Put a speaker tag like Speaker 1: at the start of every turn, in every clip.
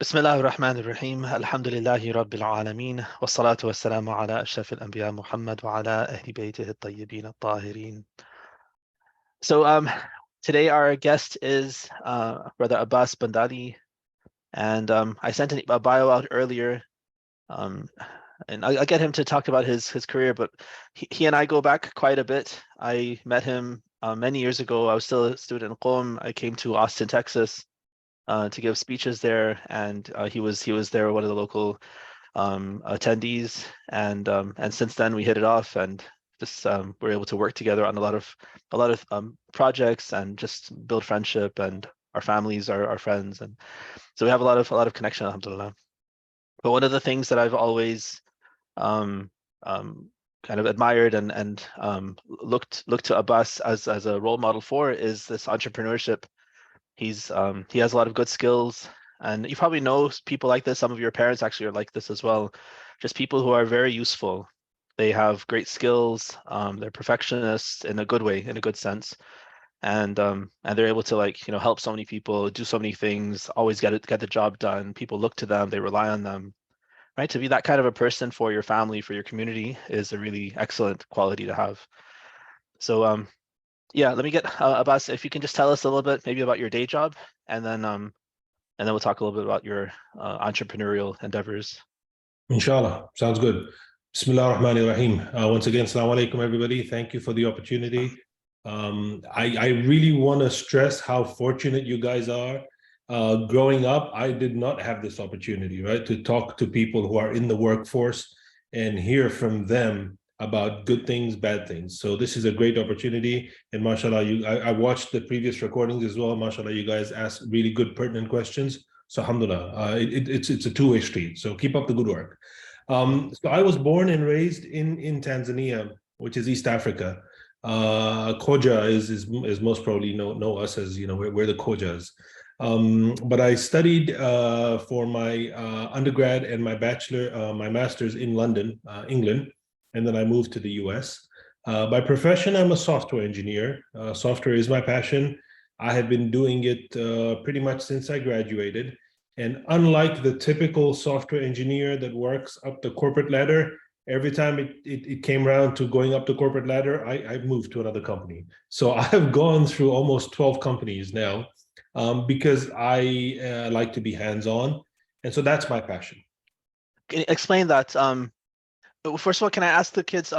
Speaker 1: بسم الله الرحمن الرحيم الحمد لله رب العالمين والصلاة والسلام على أشرف الأنبياء محمد وعلى أهل بيته الطيبين الطاهرين. So today our guest is Brother Abbas Bandali, and I sent a bio out earlier, and I'll get him to talk about his career, but he and I go back quite a bit. I met him many years ago. I was still a student in Qom. I came to Austin, Texas, to give speeches there, and he was there, one of the local attendees, and since then we hit it off, and just we're able to work together on a lot of projects and just build friendship, and our families are friends, and so we have a lot of connection, alhamdulillah. But one of the things that I've always kind of admired and looked to Abbas as a role model for is this entrepreneurship. He has a lot of good skills, and you probably know people like this. Some of your parents actually are like this as well. Just people who are very useful. They have great skills. They're perfectionists in a good way, in a good sense, and they're able to help so many people, do so many things, always get the job done. People look to them, they rely on them, right? To be that kind of a person for your family, for your community, is a really excellent quality to have. So yeah, let me get Abbas, if you can just tell us a little bit maybe about your day job, and then we'll talk a little bit about your entrepreneurial endeavors.
Speaker 2: Inshallah, sounds good. Bismillah ar-Rahman ar-Rahim. Once again, assalamu alaikum, everybody. Thank you for the opportunity. I really want to stress how fortunate you guys are. Growing up, I did not have this opportunity, right, to talk to people who are in the workforce and hear from them about good things, bad things. So this is a great opportunity, and mashallah, I watched the previous recordings as well. Mashallah, you guys asked really good, pertinent questions. So alhamdulillah, it's a two-way street. So keep up the good work. So I was born and raised in Tanzania, which is East Africa. Koja is most probably know us as, we're the Kojas. But I studied for my undergrad and my bachelor, my master's in London, England. And then I moved to the US. By profession, I'm a software engineer. Software is my passion. I have been doing it pretty much since I graduated. And unlike the typical software engineer that works up the corporate ladder, every time it came around to going up the corporate ladder, I moved to another company. So I've gone through almost 12 companies now because I like to be hands-on. And so that's my passion.
Speaker 1: Can you explain that? First of all, can I ask the kids,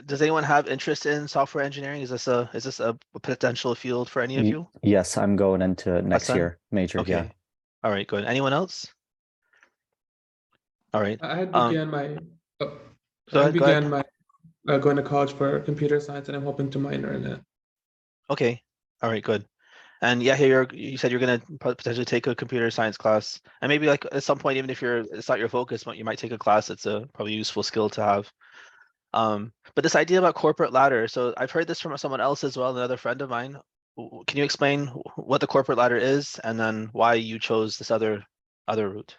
Speaker 1: does anyone have interest in software engineering? Is this a potential field for any of you?
Speaker 3: Yes, I'm going into next year major.
Speaker 1: Okay.
Speaker 3: Yeah.
Speaker 1: All right, good. Anyone else? All right.
Speaker 4: I began going to college for computer science, and I'm hoping to minor in it.
Speaker 1: Okay. All right, good. And yeah, here you said you're going to potentially take a computer science class, and maybe like at some point, even if it's not your focus, but you might take a class. It's a probably useful skill to have. But this idea about corporate ladder, so I've heard this from someone else as well, another friend of mine. Can you explain what the corporate ladder is, and then why you chose this other route?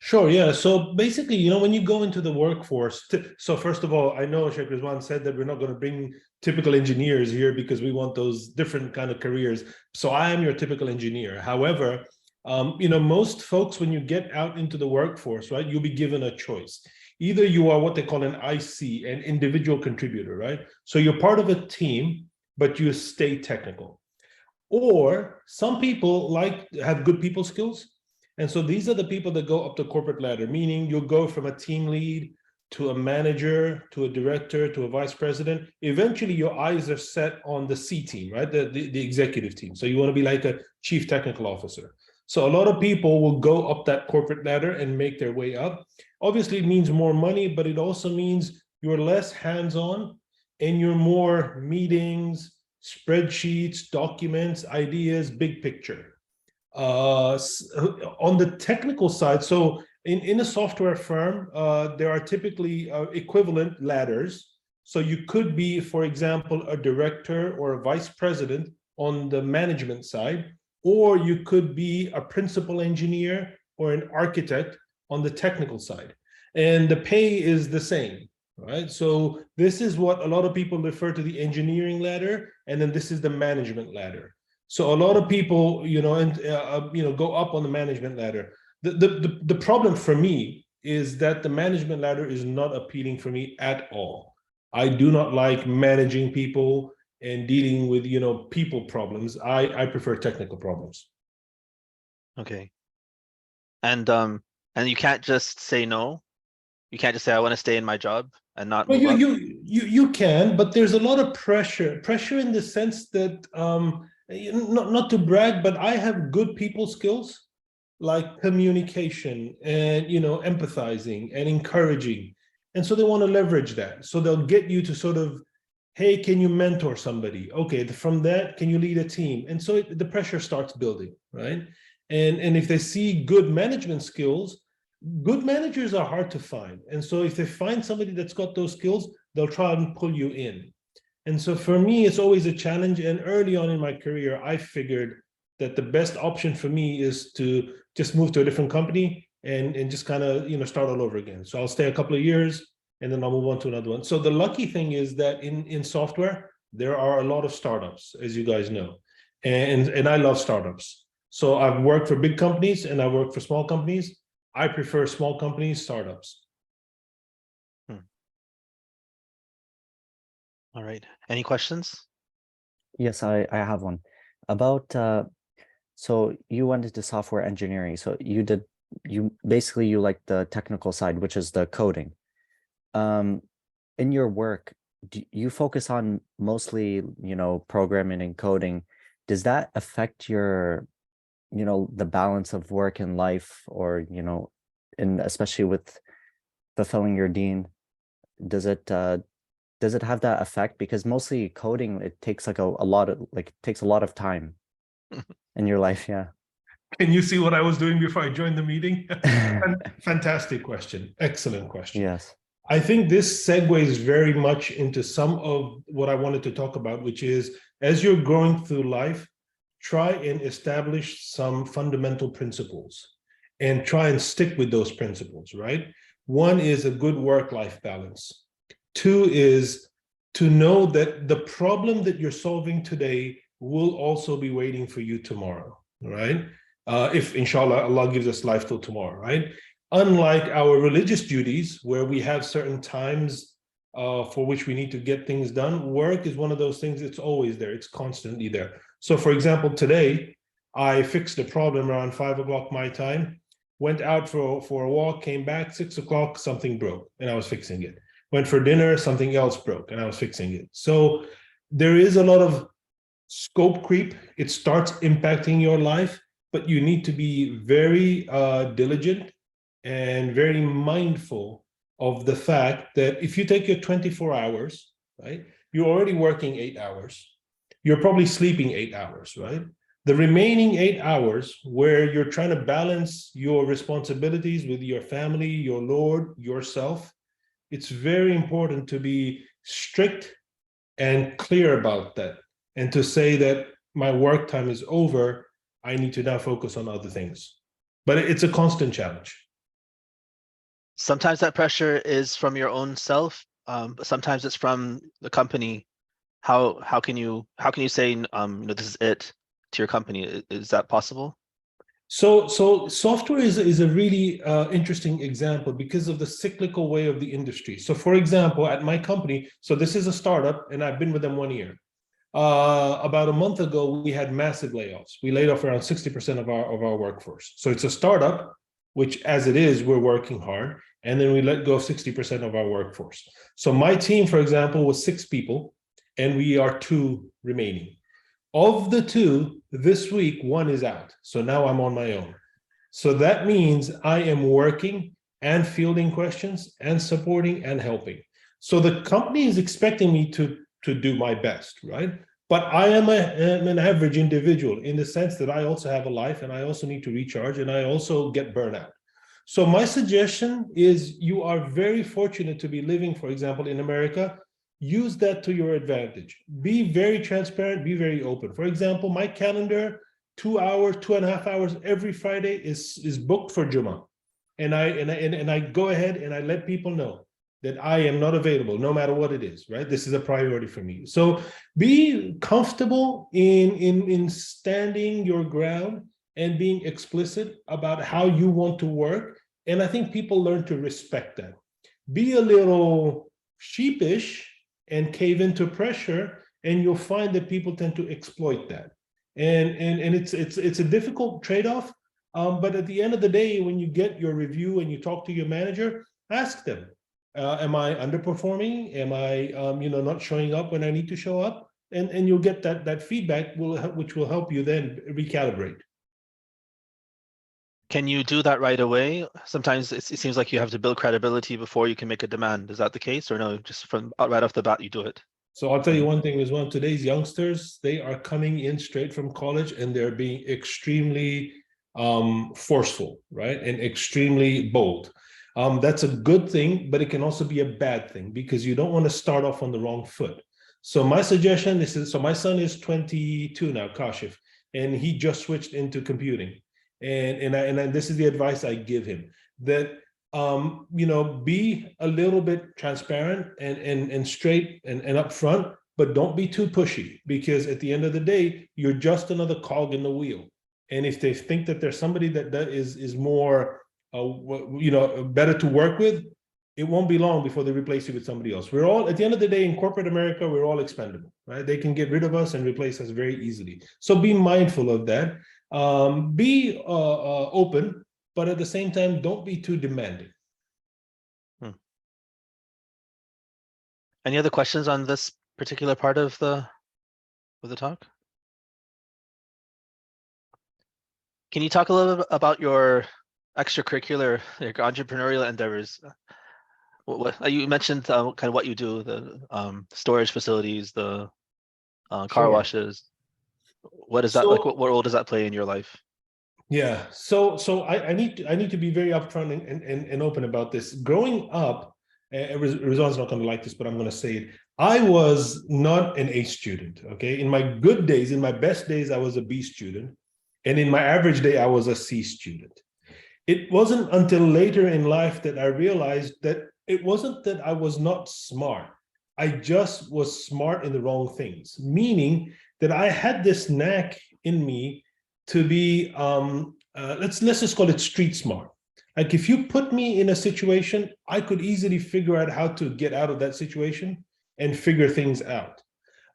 Speaker 2: Sure, yeah. So basically, when you go into the workforce, so first of all, I know Sheikh Rizwan said that we're not going to bring typical engineers here because we want those different kind of careers. So I am your typical engineer. However, most folks, when you get out into the workforce, right, you'll be given a choice. Either you are what they call an IC, an individual contributor, right? So you're part of a team, but you stay technical. Or some people have good people skills. And so these are the people that go up the corporate ladder, meaning you'll go from a team lead to a manager, to a director, to a vice president. Eventually, your eyes are set on the C team, right? The executive team. So you want to be like a chief technical officer. So a lot of people will go up that corporate ladder and make their way up. Obviously, it means more money, but it also means you're less hands-on and you're more meetings, spreadsheets, documents, ideas, big picture. On the technical side, so in a software firm, there are typically equivalent ladders. So you could be, for example, a director or a vice president on the management side, or you could be a principal engineer or an architect on the technical side. And the pay is the same, right? So this is what a lot of people refer to the engineering ladder, and then this is the management ladder. So a lot of people, go up on the management ladder. The problem for me is that the management ladder is not appealing for me at all. I do not like managing people and dealing with, people problems. I prefer technical problems.
Speaker 1: Okay. And you can't just say no. You can't just say, I want to stay in my job and not
Speaker 2: Well,
Speaker 1: move up.
Speaker 2: you can, but there's a lot of pressure in the sense that, not to brag, but I have good people skills, like communication and, empathizing and encouraging. And so they want to leverage that. So they'll get you to sort of, hey, can you mentor somebody? Okay, from that, can you lead a team? And so the pressure starts building, right? And if they see good management skills, good managers are hard to find. And so if they find somebody that's got those skills, they'll try and pull you in. And so for me, it's always a challenge. And early on in my career, I figured that the best option for me is to just move to a different company and just kind of, start all over again. So I'll stay a couple of years and then I'll move on to another one. So the lucky thing is that in software, there are a lot of startups, as you guys know, and I love startups. So I've worked for big companies and I worked for small companies. I prefer small companies, startups.
Speaker 1: All right. Any questions?
Speaker 3: Yes, I have one. About, so you went into software engineering. So you like the technical side, which is the coding. In your work, do you focus on mostly, programming and coding? Does that affect your, the balance of work and life, or, and especially with fulfilling your deen? Does it have that effect? Because mostly coding, it takes like a lot of time in your life. Yeah.
Speaker 2: Can you see what I was doing before I joined the meeting? Fantastic question. Excellent question.
Speaker 3: Yes.
Speaker 2: I think this segues very much into some of what I wanted to talk about, which is, as you're growing through life, try and establish some fundamental principles and try and stick with those principles, right? One is a good work-life balance. Two is to know that the problem that you're solving today will also be waiting for you tomorrow, right? If inshallah, Allah gives us life till tomorrow, right? Unlike our religious duties, where we have certain times for which we need to get things done, work is one of those things, it's always there, it's constantly there. So for example, today, I fixed a problem around 5 o'clock my time, went out for a walk, came back, 6 o'clock, something broke, and I was fixing it. Went for dinner, something else broke, and I was fixing it. So there is a lot of scope creep. It starts impacting your life, but you need to be very diligent and very mindful of the fact that if you take your 24 hours, right, you're already working 8 hours. You're probably sleeping 8 hours, right? The remaining 8 hours where you're trying to balance your responsibilities with your family, your Lord, yourself, it's very important to be strict and clear about that, and to say that my work time is over, I need to now focus on other things. But it's a constant challenge.
Speaker 1: Sometimes that pressure is from your own self, but sometimes it's from the company. How can you say this is it to your company? Is that possible?
Speaker 2: So software is a really interesting example because of the cyclical way of the industry. So for example, at my company, so this is a startup and I've been with them 1 year. About a month ago, we had massive layoffs. We laid off around 60% of our workforce. So it's a startup, which as it is, we're working hard. And then we let go of 60% of our workforce. So my team, for example, was 6 people and we are 2 remaining. Of the 2, this week, 1 is out. So now I'm on my own. So that means I am working and fielding questions and supporting and helping. So the company is expecting me to do my best, right? But I am an average individual in the sense that I also have a life and I also need to recharge and I also get burnout. So my suggestion is, you are very fortunate to be living, for example, in America. Use that to your advantage. Be very transparent, be very open. For example, my calendar, 2 hours, 2.5 hours every Friday is booked for Jummah. And I go ahead and I let people know that I am not available, no matter what it is, right? This is a priority for me. So be comfortable in standing your ground and being explicit about how you want to work. And I think people learn to respect that. Be a little sheepish and cave into pressure, and you'll find that people tend to exploit that. And it's a difficult trade-off. But at the end of the day, when you get your review and you talk to your manager, ask them, am I underperforming? Am I not showing up when I need to show up? And you'll get that feedback which will help you then recalibrate.
Speaker 1: Can you do that right away? Sometimes it seems like you have to build credibility before you can make a demand. Is that the case, or no? Just from right off the bat, you do it.
Speaker 2: So I'll tell you one thing as well. Today's youngsters, they are coming in straight from college and they're being extremely forceful, right? And extremely bold. That's a good thing, but it can also be a bad thing because you don't want to start off on the wrong foot. So my suggestion is, so my son is 22 now, Kashif, and he just switched into computing. And this is the advice I give him, that be a little bit transparent and straight and upfront, but don't be too pushy, because at the end of the day, you're just another cog in the wheel. And if they think that there's somebody that is more better to work with, it won't be long before they replace you with somebody else. We're all, at the end of the day, in corporate America, we're all expendable, right? They can get rid of us and replace us very easily. So be mindful of that. Be open, but at the same time, don't be too demanding.
Speaker 1: Any other questions on this particular part of the talk? Can you talk a little bit about your extracurricular, your entrepreneurial endeavors? What you mentioned kind of what you do, the storage facilities, the car washes. What is that like? What role does that play in your life?
Speaker 2: Yeah, so I need to be very upfront and open about this. Growing up, Rizwan's not going to like this, but I'm going to say it. I was not an A student. Okay, in my good days, in my best days, I was a B student, and in my average day, I was a C student. It wasn't until later in life that I realized that it wasn't that I was not smart. I just was smart in the wrong things, meaning that I had this knack in me to be, let's just call it street smart. Like if you put me in a situation, I could easily figure out how to get out of that situation and figure things out.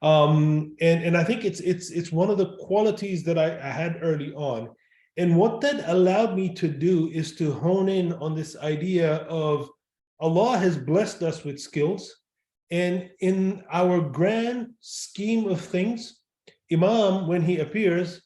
Speaker 2: And I think it's one of the qualities that I had early on. And what that allowed me to do is to hone in on this idea of Allah has blessed us with skills. And in our grand scheme of things, Imam, when he appears,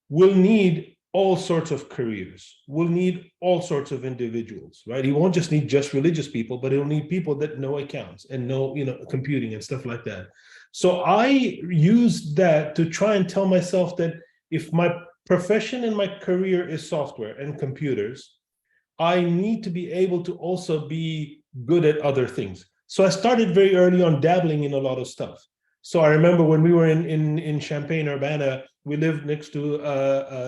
Speaker 2: will need all sorts of careers, will need all sorts of individuals, right? He won't just need just religious people, but he'll need people that know accounts and know, computing and stuff like that. So I used that to try and tell myself that if my profession and my career is software and computers, I need to be able to also be good at other things. So I started very early on dabbling in a lot of stuff. So I remember when we were in Champaign-Urbana, we lived next to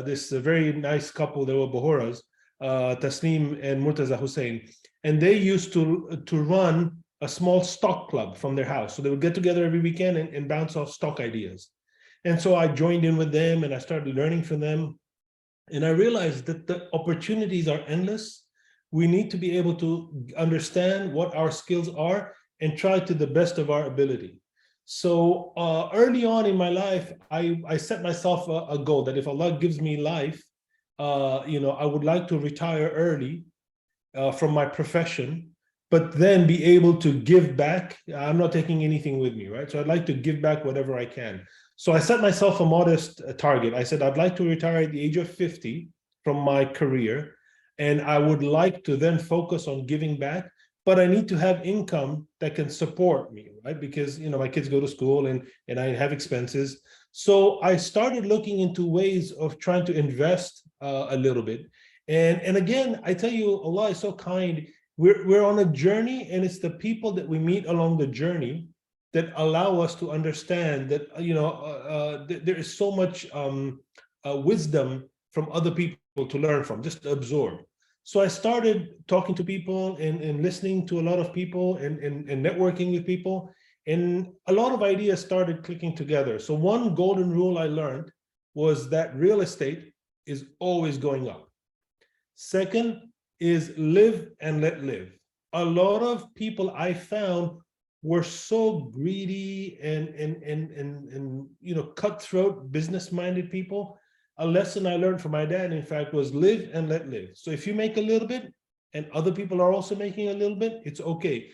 Speaker 2: this very nice couple. They were Bohoras, Tasneem and Murtaza Hussein. And they used to run a small stock club from their house. So they would get together every weekend and bounce off stock ideas. And so I joined in with them and I started learning from them. And I realized that the opportunities are endless. We need to be able to understand what our skills are and try to the best of our ability. So early on in my life, I set myself a goal that if Allah gives me life, I would like to retire early from my profession, but then be able to give back. I'm not taking anything with me, right? So I'd like to give back whatever I can. So I set myself a modest target. I said, I'd like to retire at the age of 50 from my career. And I would like to then focus on giving back, but I need to have income that can support me, right? Because, my kids go to school and I have expenses. So I started looking into ways of trying to invest a little bit. And again, I tell you, Allah is so kind. We're on a journey, and it's the people that we meet along the journey that allow us to understand that, there is so much wisdom from other people to learn from, just to absorb. So I started talking to people and listening to a lot of people and networking with people, and a lot of ideas started clicking together. So one golden rule I learned was that real estate is always going up. Second is live and let live. A lot of people I found were so greedy and cutthroat, business-minded people. A lesson I learned from my dad, in fact, was live and let live. So if you make a little bit and other people are also making a little bit, it's okay.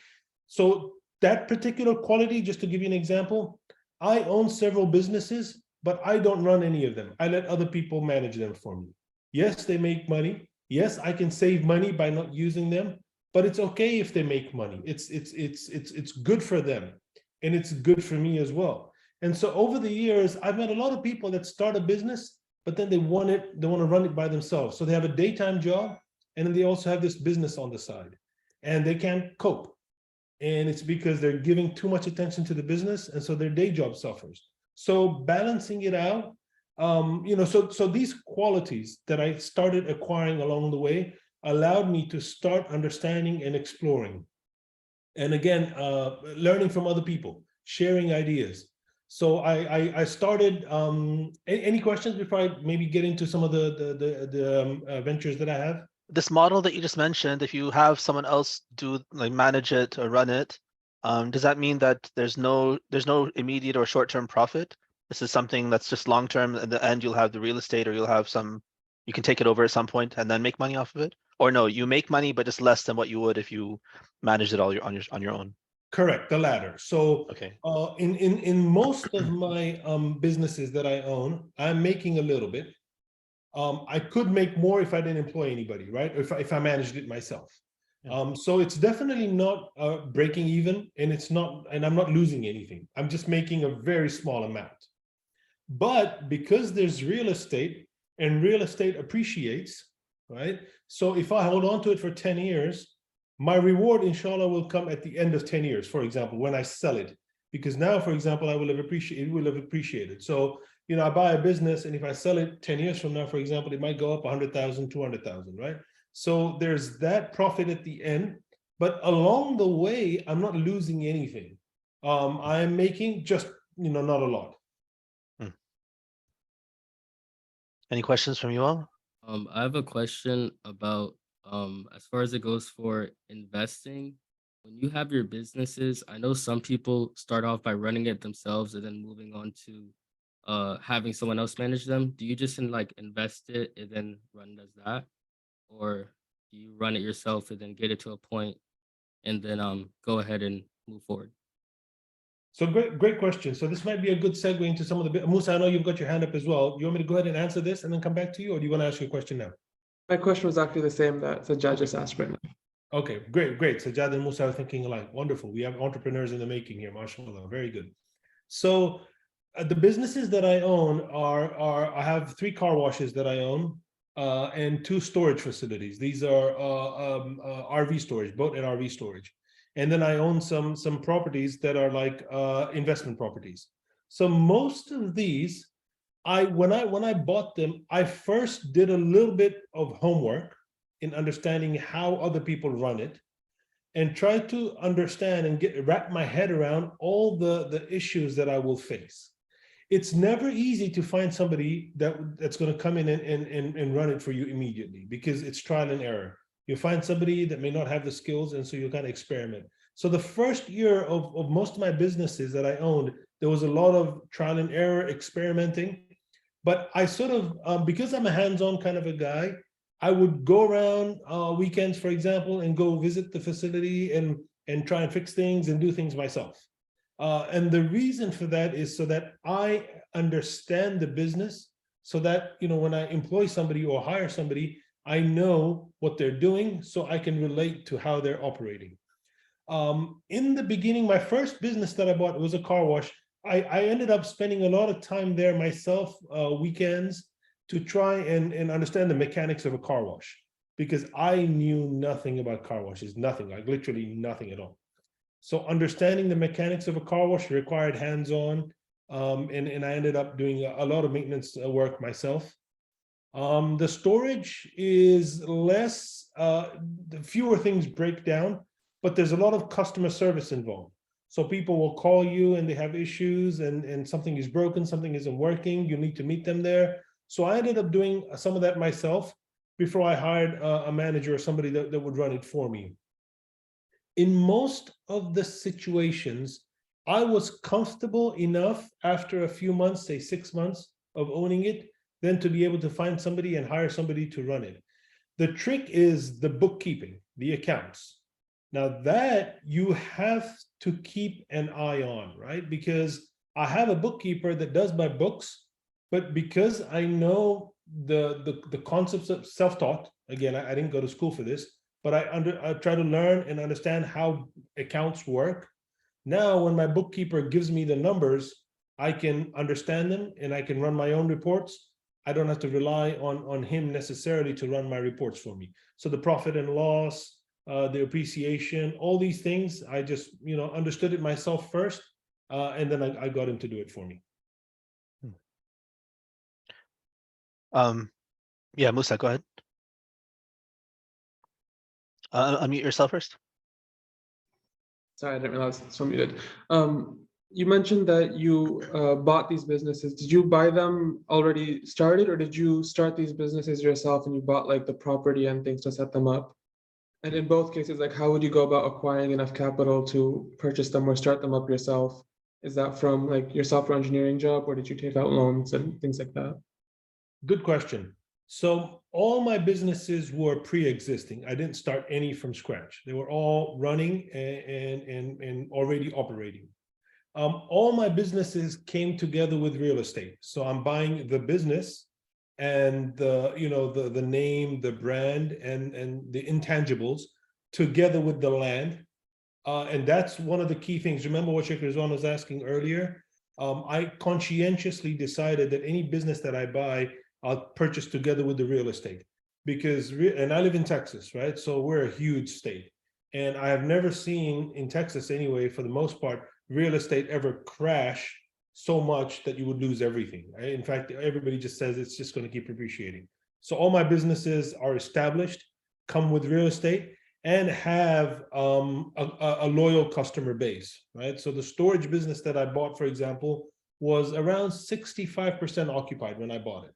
Speaker 2: So that particular quality, just to give you an example, I own several businesses, but I don't run any of them. I let other people manage them for me. Yes, they make money. Yes, I can save money by not using them, but it's okay if they make money. It's good for them, and it's good for me as well. And so over the years, I've met a lot of people that start a business, but then they want to run it by themselves. So they have a daytime job, and then they also have this business on the side, and they can't cope. And it's because they're giving too much attention to the business, and so their day job suffers. So balancing it out, so these qualities that I started acquiring along the way allowed me to start understanding and exploring. And again, learning from other people, sharing ideas. So I started, any questions before I maybe get into some of the ventures that I have?
Speaker 1: This model that you just mentioned, if you have someone else manage it or run it, does that mean that there's no immediate or short-term profit? This is something that's just long-term. At the end, you'll have the real estate, or you'll have you can take it over at some point and then make money off of it. Or no, you make money, but it's less than what you would if you managed it all on your own.
Speaker 2: Correct, the latter. So
Speaker 1: okay.
Speaker 2: In most of my businesses that I own, I'm making a little bit. I could make more if I didn't employ anybody, right? If I managed it myself. Yeah. So it's definitely not breaking even, and I'm not losing anything. I'm just making a very small amount. But because there's real estate, and real estate appreciates, right? So if I hold on to it for 10 years, my reward, inshallah, will come at the end of 10 years, for example, when I sell it. Because now, for example, it will have appreciated. So, I buy a business, and if I sell it 10 years from now, for example, it might go up 100,000, 200,000, right? So there's that profit at the end, but along the way, I'm not losing anything. I'm making just, not a lot.
Speaker 1: Any questions from you all?
Speaker 5: I have a question about as far as it goes for investing. When you have your businesses, I know some people start off by running it themselves and then moving on to having someone else manage them. Do you just invest it and then run it as that, or do you run it yourself and then get it to a point and then go ahead and move forward?
Speaker 2: So great question. So this might be a good segue into some of the, Musa, I know you've got your hand up as well. You want me to go ahead and answer this and then come back to you, or do you want to ask your question now?
Speaker 4: My question was actually the same that Sajjad just asked right now.
Speaker 2: Okay, great. Sajjad and Musa are thinking alike. Wonderful. We have entrepreneurs in the making here, mashallah. Very good. So the businesses that I own I have 3 car washes that I own and 2 storage facilities. These are RV storage, boat and RV storage. And then I own some properties that are like investment properties. So most of these, when I bought them, I first did a little bit of homework in understanding how other people run it, and try to understand and wrap my head around all the issues that I will face. It's never easy to find somebody that's going to come in and run it for you immediately, because it's trial and error. You find somebody that may not have the skills, and so you kind of experiment. So the first year of most of my businesses that I owned, there was a lot of trial and error, experimenting. But I sort of, because I'm a hands-on kind of a guy, I would go around weekends, for example, and go visit the facility and try and fix things and do things myself. And the reason for that is so that I understand the business, so that, when I employ somebody or hire somebody, I know what they're doing, so I can relate to how they're operating. In the beginning, my first business that I bought was a car wash. I ended up spending a lot of time there myself, weekends, to try and understand the mechanics of a car wash, because I knew nothing about car washes, nothing, like literally nothing at all. So understanding the mechanics of a car wash required hands-on, and I ended up doing a lot of maintenance work myself. The storage is less, the fewer things break down, but there's a lot of customer service involved. So people will call you and they have issues and something is broken, something isn't working, you need to meet them there. So I ended up doing some of that myself before I hired a manager or somebody that would run it for me. In most of the situations, I was comfortable enough after a few months, say 6 months of owning it, then to be able to find somebody and hire somebody to run it. The trick is the bookkeeping, the accounts. Now that you have to keep an eye on, right? Because I have a bookkeeper that does my books, but because I know the concepts of self-taught, again, I didn't go to school for this, but I try to learn and understand how accounts work. Now, when my bookkeeper gives me the numbers, I can understand them and I can run my own reports. I don't have to rely on him necessarily to run my reports for me. So the profit and loss, the appreciation, all these things, I just understood it myself first, and then I got him to do it for me.
Speaker 1: Yeah, Musa, go ahead. Unmute yourself first.
Speaker 4: Sorry, I didn't realize it's muted. You mentioned that you bought these businesses. Did you buy them already started, or did you start these businesses yourself and you bought like the property and things to set them up? And in both cases, like how would you go about acquiring enough capital to purchase them or start them up yourself? Is that from like your software engineering job, or did you take out loans and things like that?
Speaker 2: Good question. So all my businesses were pre-existing. I didn't start any from scratch. They were all running and already operating. All my businesses came together with real estate. So I'm buying the business and the name, the brand, and the intangibles together with the land. And that's one of the key things. Remember what Sheikh Rizwan was asking earlier? I conscientiously decided that any business that I buy, I'll purchase together with the real estate, because and I live in Texas, right? So we're a huge state, and I have never seen in Texas anyway, for the most part, real estate ever crash so much that you would lose everything, right? In fact, everybody just says it's just going to keep appreciating. So all my businesses are established, come with real estate, and have a loyal customer base, right? So the storage business that I bought, for example, was around 65% occupied when I bought it.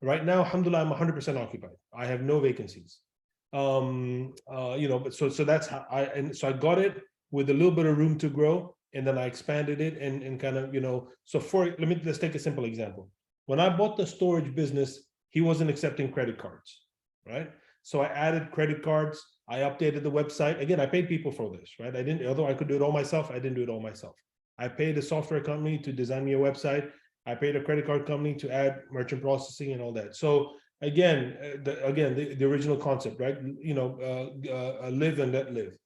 Speaker 2: Right now, alhamdulillah, I'm 100% occupied. I have no vacancies. But so that's how so I got it with a little bit of room to grow, and then I expanded it and kind of, so let's take a simple example. When I bought the storage business, he wasn't accepting credit cards, right? So I added credit cards. I updated the website. Again, I paid people for this, right? Although I could do it all myself, I didn't do it all myself. I paid a software company to design me a website. I paid a credit card company to add merchant processing and all that. So again, the original concept, right? Live and let live.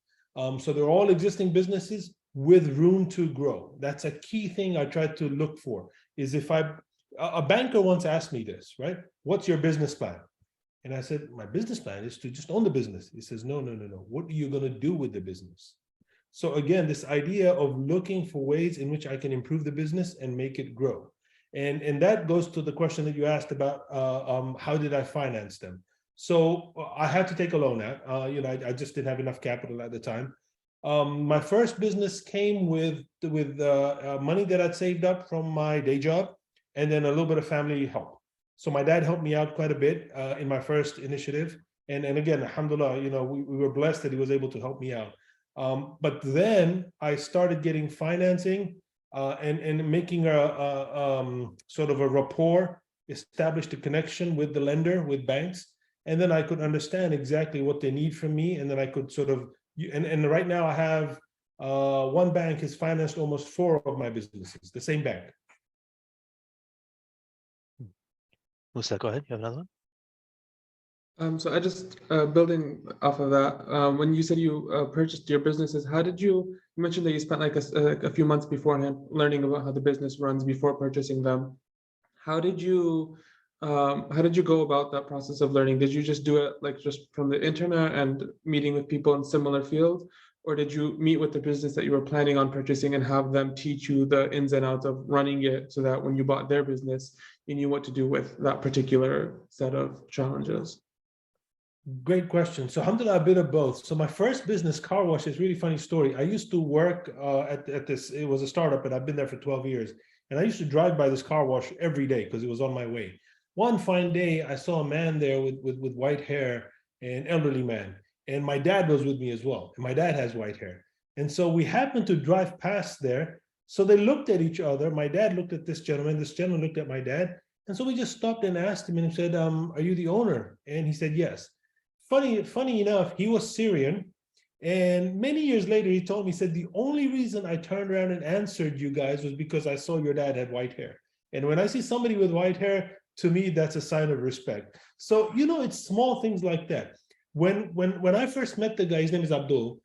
Speaker 2: So they're all existing businesses with room to grow. That's a key thing I try to look for. Is if a banker once asked me this, right? What's your business plan? And I said, my business plan is to just own the business. He says, no. What are you going to do with the business? So again, this idea of looking for ways in which I can improve the business and make it grow. And that goes to the question that you asked about how did I finance them? So I had to take a loan out. I just didn't have enough capital at the time. My first business came with money that I'd saved up from my day job, and then a little bit of family help. So my dad helped me out quite a bit in my first initiative. And again, alhamdulillah, we were blessed that he was able to help me out. But then I started getting financing and making a sort of a rapport, established a connection with the lender, with banks. And then I could understand exactly what they need from me. And then I could sort of, and right now I have one bank has financed almost 4 of my businesses, the same bank.
Speaker 1: Musa, go ahead. You have another one?
Speaker 4: So I just building off of that, when you said you purchased your businesses, how did you mentioned that you spent like a few months beforehand learning about how the business runs before purchasing them. How did you go about that process of learning? Did you just do it like just from the internet and meeting with people in similar fields? Or did you meet with the business that you were planning on purchasing and have them teach you the ins and outs of running it so that when you bought their business, you knew what to do with that particular set of challenges?
Speaker 2: Great question. So alhamdulillah, a bit of both. So my first business, car wash, is really funny story. I used to work at this, it was a startup, and I've been there for 12 years. And I used to drive by this car wash every day because it was on my way. One fine day, I saw a man there with white hair, an elderly man. And my dad was with me as well. And my dad has white hair. And so we happened to drive past there. So they looked at each other. My dad looked at this gentleman looked at my dad. And so we just stopped and asked him and said, are you the owner? And he said, yes. Funny enough, he was Syrian. And many years later, he told me, he said, the only reason I turned around and answered you guys was because I saw your dad had white hair. And when I see somebody with white hair, to me, that's a sign of respect. So, it's small things like that. When I first met the guy, his name is Abdul,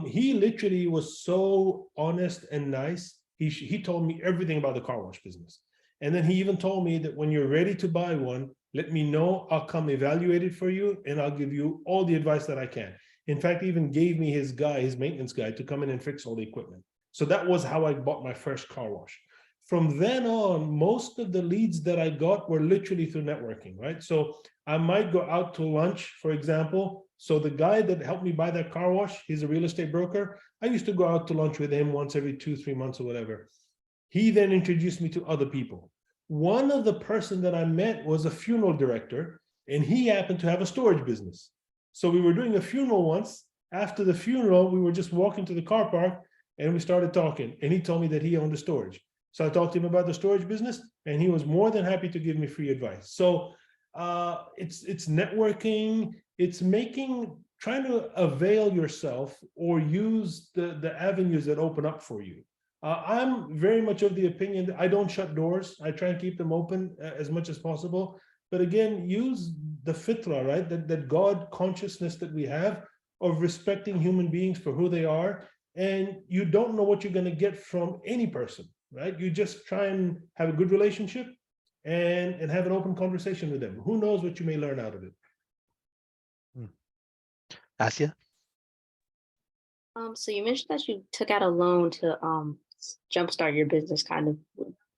Speaker 2: he literally was so honest and nice. He told me everything about the car wash business. And then he even told me that when you're ready to buy one, let me know, I'll come evaluate it for you, and I'll give you all the advice that I can. In fact, he even gave me his maintenance guy, to come in and fix all the equipment. So that was how I bought my first car wash. From then on, most of the leads that I got were literally through networking, right? So I might go out to lunch, for example. So the guy that helped me buy that car wash, he's a real estate broker. I used to go out to lunch with him once every 2-3 months or whatever. He then introduced me to other people. One of the person that I met was a funeral director, and he happened to have a storage business. So we were doing a funeral once. After the funeral, we were just walking to the car park and we started talking, and he told me that he owned a storage. So I talked to him about the storage business, and he was more than happy to give me free advice. So it's networking, it's trying to avail yourself or use the avenues that open up for you. I'm very much of the opinion that I don't shut doors. I try and keep them open as much as possible. But again, use the fitra, right? That God consciousness that we have of respecting human beings for who they are. And you don't know what you're going to get from any person, right? You just try and have a good relationship and have an open conversation with them. Who knows what you may learn out of it?
Speaker 1: Asia?
Speaker 6: So you mentioned that you took out a loan to jumpstart your business, kind of.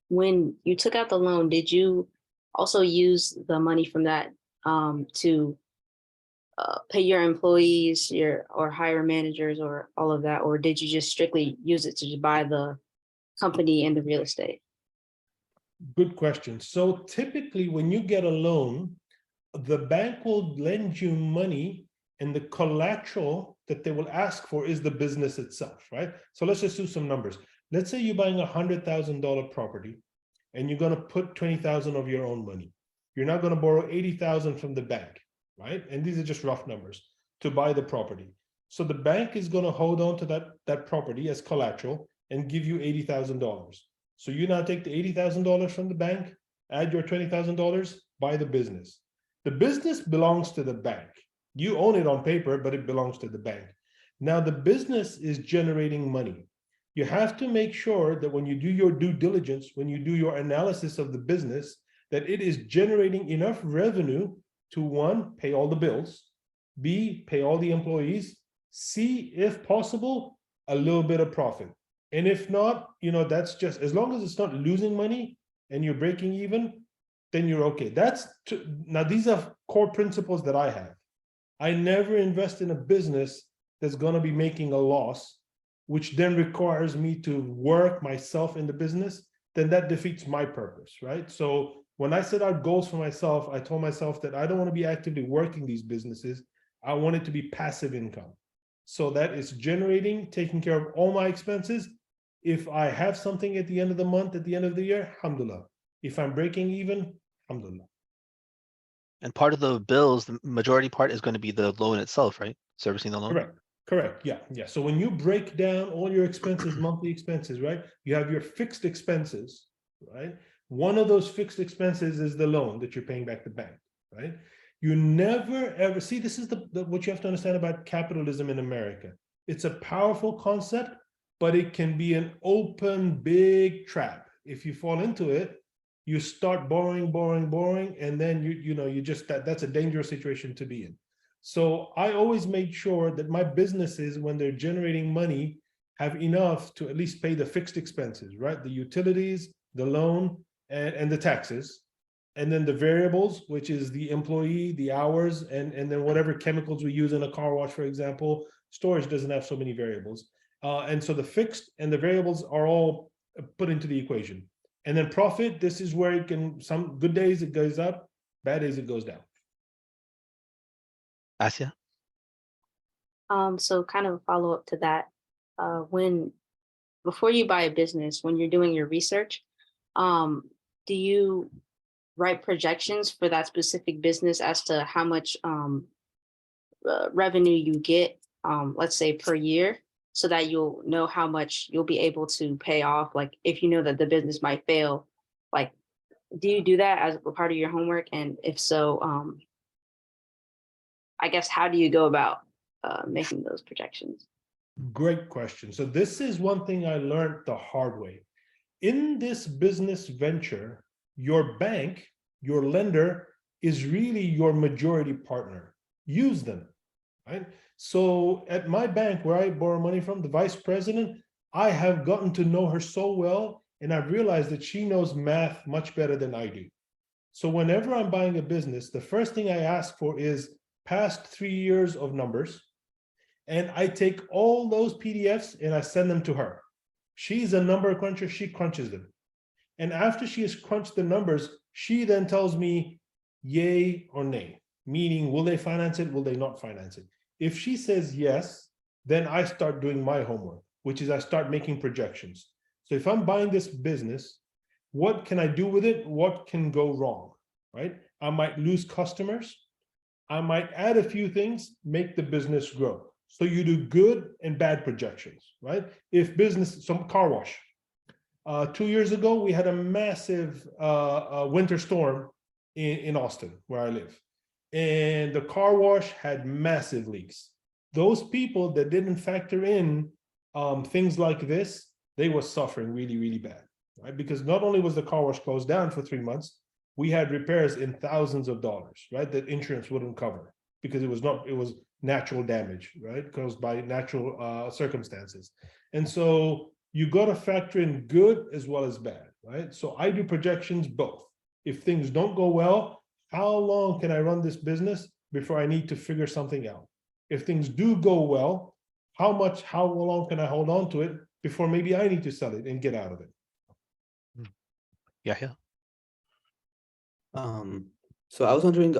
Speaker 6: When you took out the loan, did you also use the money from that to pay your employees, or hire managers, or all of that, or did you just strictly use it to buy the company and the real estate?
Speaker 2: Good question. So typically, when you get a loan, the bank will lend you money, and the collateral that they will ask for is the business itself, right? So let's just do some numbers. Let's say you're buying $100,000 property, and you're going to put 20,000 of your own money. You're not going to borrow 80,000 from the bank, right? And these are just rough numbers to buy the property. So the bank is going to hold on to that property as collateral and give you $80,000. So you now take the $80,000 from the bank, add your $20,000, buy the business. The business belongs to the bank. You own it on paper, but it belongs to the bank. Now the business is generating money. You have to make sure that when you do your due diligence, when you do your analysis of the business, that it is generating enough revenue to, one, pay all the bills, B, pay all the employees, C, if possible, a little bit of profit. And if not, that's just, as long as it's not losing money and you're breaking even, then you're okay. Now these are core principles that I have. I never invest in a business that's going to be making a loss, which then requires me to work myself in the business. Then that defeats my purpose, right? So when I set out goals for myself, I told myself that I don't want to be actively working these businesses. I want it to be passive income. So that it's generating, taking care of all my expenses. If I have something at the end of the month, at the end of the year, alhamdulillah. If I'm breaking even, alhamdulillah.
Speaker 1: And part of the bills, the majority part is going to be the loan itself, right? Servicing the loan.
Speaker 2: Correct. Yeah. So when you break down all your expenses, monthly expenses, right? You have your fixed expenses, right? One of those fixed expenses is the loan that you're paying back the bank, right? You never ever see, this is what you have to understand about capitalism in America. It's a powerful concept, but it can be an open, big trap. If you fall into it, you start borrowing, and then you just that's a dangerous situation to be in. So I always made sure that my businesses, when they're generating money, have enough to at least pay the fixed expenses, right? The utilities, the loan, and the taxes. and then the variables, which is the employee, the hours, and then whatever chemicals we use in a car wash, for example. Storage doesn't have so many variables. And so the fixed and the variables are all put into the equation. And then profit, this is where it can, some good days it goes up, bad days it goes down.
Speaker 1: Asia?
Speaker 6: So kind of a follow-up to that, before you buy a business, when you're doing your research, do you write projections for that specific business as to how much revenue you get, let's say per year, so that you'll know how much you'll be able to pay off? Like if you know that the business might fail, like, do you do that as a part of your homework? And if so, I guess, how do you go about making those projections?
Speaker 2: Great question. So this is one thing I learned the hard way. In this business venture, your bank, your lender, is really your majority partner. Use them, right? So at my bank where I borrow money from, the vice president, I have gotten to know her so well, and I've realized that she knows math much better than I do. So whenever I'm buying a business, the first thing I ask for is past 3 years of numbers. And I take all those PDFs and I send them to her. She's a number cruncher, she crunches them. And after she has crunched the numbers, she then tells me yay or nay, meaning will they finance it, will they not finance it? If she says yes, then I start doing my homework, which is I start making projections. So if I'm buying this business, what can I do with it? What can go wrong, right? I might lose customers. I might add a few things, make the business grow. So you do good and bad projections, right? If business, some car wash. 2 years ago, we had a massive winter storm in Austin, where I live. And the car wash had massive leaks. Those people that didn't factor in things like this, they were suffering really, really bad, right? Because not only was the car wash closed down for 3 months, we had repairs in thousands of dollars, right? That insurance wouldn't cover because it was natural damage, right? Caused by natural circumstances. And so you got to factor in good as well as bad, right? So I do projections both. If things don't go well, how long can I run this business before I need to figure something out? If things do go well, how long can I hold on to it before maybe I need to sell it and get out of it?
Speaker 1: Yeah.
Speaker 7: So I was wondering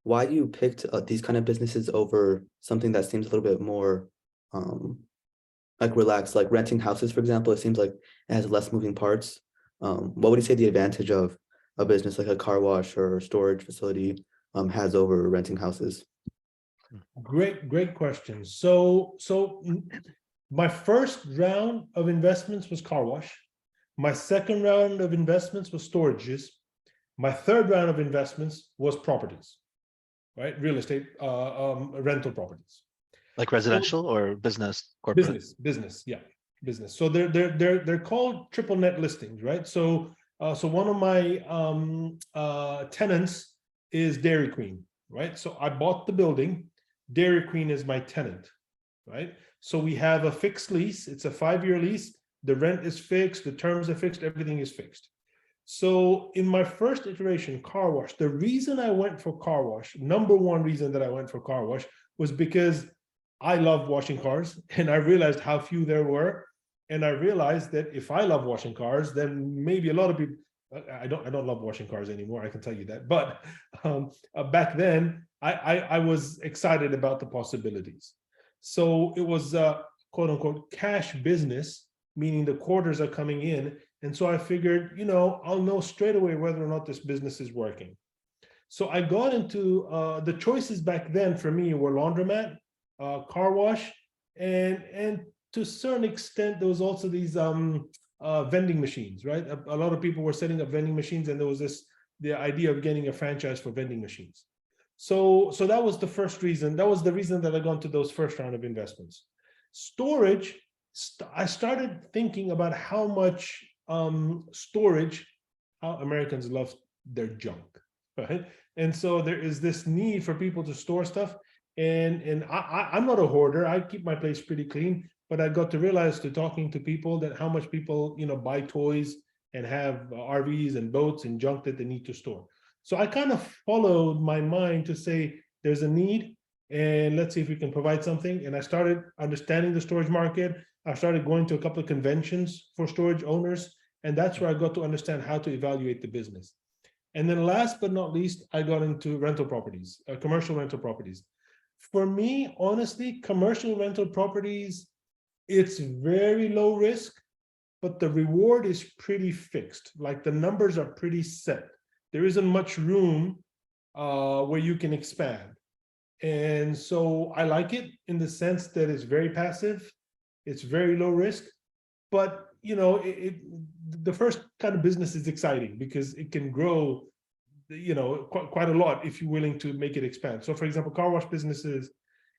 Speaker 7: why you picked these kind of businesses over something that seems a little bit more like relaxed, like renting houses, for example. It seems like it has less moving parts. What would you say the advantage of a business like a car wash or storage facility has over renting houses?
Speaker 2: Great question. So my first round of investments was car wash. My second round of investments was storages. My third round of investments was properties, right? Real estate, rental properties.
Speaker 1: Like residential or business, corporate?
Speaker 2: Business, yeah, business. So they're called triple net listings, right? So one of my tenants is Dairy Queen, right? So I bought the building. Dairy Queen is my tenant, right? So we have a fixed lease. It's a 5-year lease. The rent is fixed. The terms are fixed. Everything is fixed. So in my first iteration, car wash, the reason I went for car wash, number one reason that I went for car wash was because I love washing cars, and I realized how few there were. And I realized that if I love washing cars, then maybe a lot of people, I don't love washing cars anymore, I can tell you that. But back then, I was excited about the possibilities. So it was a quote unquote cash business, meaning the quarters are coming in. And so I figured, I'll know straight away whether or not this business is working. So I got into the choices back then for me were laundromat, car wash, and to a certain extent, there was also these vending machines, right? A lot of people were setting up vending machines, and there was the idea of getting a franchise for vending machines. So that was the first reason. That was the reason that I got into those first round of investments. Storage, I started thinking about how much storage, how Americans love their junk, right? And so there is this need for people to store stuff. And I'm not a hoarder. I keep my place pretty clean, but I got to realize to talking to people that how much people, buy toys and have RVs and boats and junk that they need to store. So I kind of followed my mind to say there's a need, and let's see if we can provide something. And I started understanding the storage market. I started going to a couple of conventions for storage owners, and that's where I got to understand how to evaluate the business. And then last but not least, I got into rental properties, commercial rental properties. For me, honestly, commercial rental properties, it's very low risk, but the reward is pretty fixed. Like the numbers are pretty set. There isn't much room where you can expand. And so I like it in the sense that it's very passive, it's very low risk, but you know, the first kind of business is exciting because it can grow, you know, quite a lot if you're willing to make it expand. So for example, car wash businesses,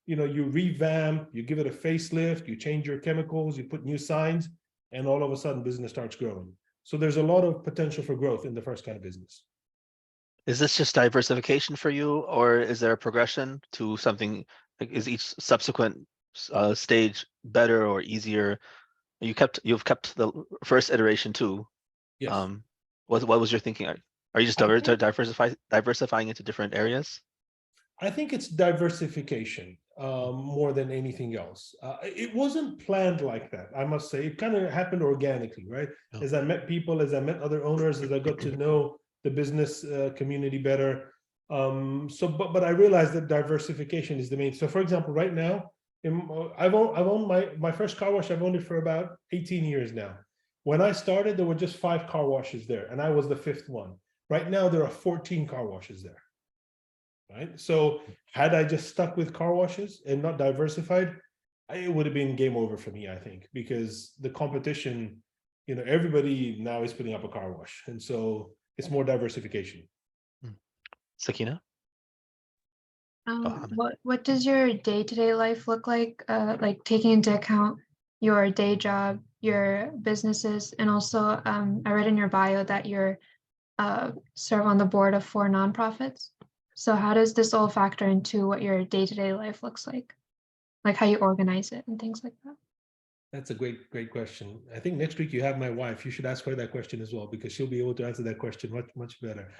Speaker 2: you know, you revamp, you give it a facelift, you change your chemicals, you put new signs, and all of a sudden business starts growing. So there's a lot of potential for growth in the first kind of business.
Speaker 1: Is this just diversification for you, or is there a progression to something? Like, is each subsequent stage better or easier? You've kept the first iteration too.
Speaker 2: Yes.
Speaker 1: What was your thinking? Are you just diversifying into different areas?
Speaker 2: I think it's diversification more than anything else. It wasn't planned like that, I must say. It kind of happened organically, right?
Speaker 1: Yeah.
Speaker 2: As I met people, as I met other owners, as I got to know the business community better. But I realized that diversification is the main. So for example, right now, I've owned my first car wash. I've owned it for about 18 years now. When I started, there were just 5 car washes there, and I was the 5th one. Right now, there are 14 car washes there. Right. So had I just stuck with car washes and not diversified, it would have been game over for me, I think, because the competition, you know, everybody now is putting up a car wash. And so it's more diversification.
Speaker 1: Sakina?
Speaker 8: What does your day-to-day life look like taking into account your day job, your businesses, and also I read in your bio that you're serve on the board of 4 nonprofits. So how does this all factor into what your day-to-day life looks like how you organize it and things like that?
Speaker 2: That's a great question. I think next week you have my wife. You should ask her that question as well, because she'll be able to answer that question much better.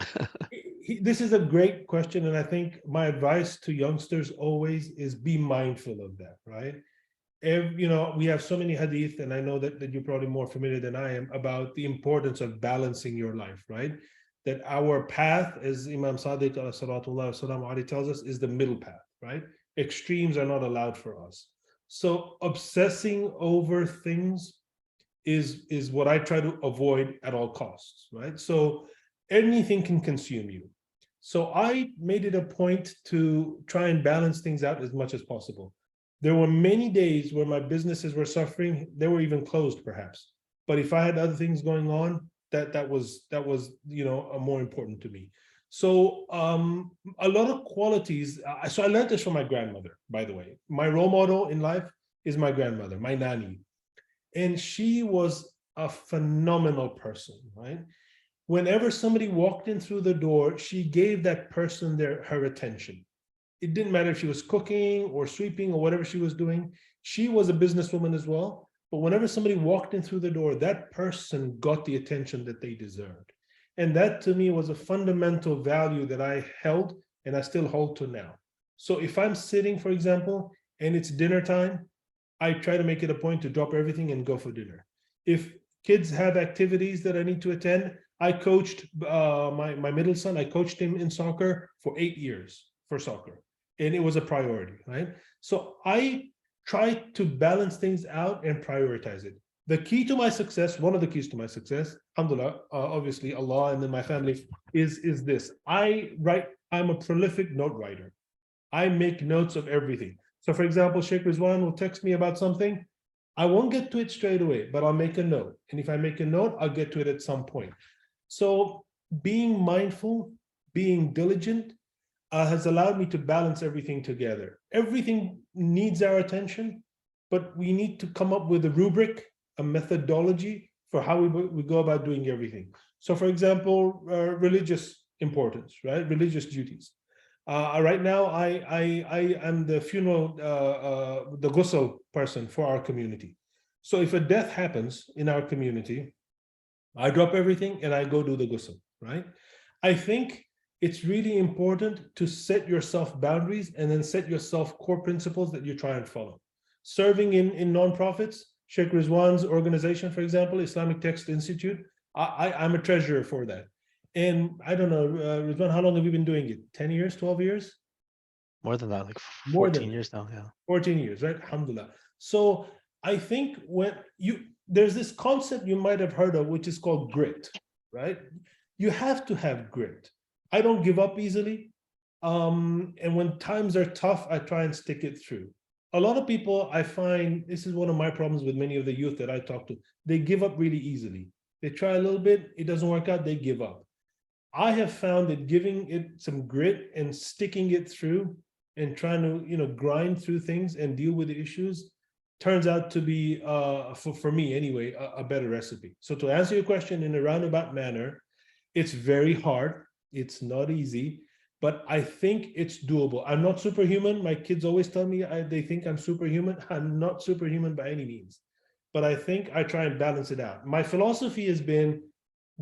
Speaker 2: This is a great question, and I think my advice to youngsters always is be mindful of that, right? You know, we have so many hadith, and I know that you're probably more familiar than I am about the importance of balancing your life, right? That our path, as Imam Sadiq sallallahu tells us, is the middle path, right? Extremes are not allowed for us. So obsessing over things is what I try to avoid at all costs, right? So anything can consume you. So I made it a point to try and balance things out as much as possible. There were many days where my businesses were suffering. They were even closed, perhaps. But if I had other things going on, that was you know, more important to me. So a lot of qualities. So I learned this from my grandmother, by the way. My role model in life is my grandmother, my nanny, and she was a phenomenal person, right? Whenever somebody walked in through the door, she gave that person her attention. It didn't matter if she was cooking or sweeping or whatever she was doing. She was a businesswoman as well. But whenever somebody walked in through the door, that person got the attention that they deserved. And that to me was a fundamental value that I held and I still hold to now. So if I'm sitting, for example, and it's dinner time, I try to make it a point to drop everything and go for dinner. If kids have activities that I need to attend, I coached my middle son, I coached him in soccer for 8 years for soccer. And it was a priority, right? So I try to balance things out and prioritize it. The key to my success, one of the keys to my success, alhamdulillah, obviously Allah and then my family, is this. I'm a prolific note writer. I make notes of everything. So for example, Sheikh Rizwan will text me about something. I won't get to it straight away, but I'll make a note. And if I make a note, I'll get to it at some point. So being mindful, being diligent, has allowed me to balance everything together. Everything needs our attention, but we need to come up with a rubric, a methodology for how we go about doing everything. So for example, religious importance, right? Religious duties. Right now, I am the funeral, the ghusl person for our community. So if a death happens in our community, I drop everything and I go do the ghusl, right? I think it's really important to set yourself boundaries and then set yourself core principles that you try and follow. Serving in nonprofits, Sheikh Rizwan's organization, for example, Islamic Text Institute, I'm a treasurer for that. And I don't know, Rizwan, how long have you been doing it? 10 years, 12 years?
Speaker 1: More than that, like
Speaker 2: More
Speaker 1: 14
Speaker 2: than
Speaker 1: years now. Yeah.
Speaker 2: 14 years, right? Alhamdulillah. So I think there's this concept you might have heard of, which is called grit, right? You have to have grit. I don't give up easily. And when times are tough, I try and stick it through. A lot of people, I find, this is one of my problems with many of the youth that I talk to, they give up really easily. They try a little bit, it doesn't work out, they give up. I have found that giving it some grit and sticking it through and trying to, grind through things and deal with the issues turns out to be, for me anyway, a better recipe. So to answer your question in a roundabout manner, it's very hard. It's not easy, but I think it's doable. I'm not superhuman. My kids always tell me they think I'm superhuman. I'm not superhuman by any means, but I think I try and balance it out. My philosophy has been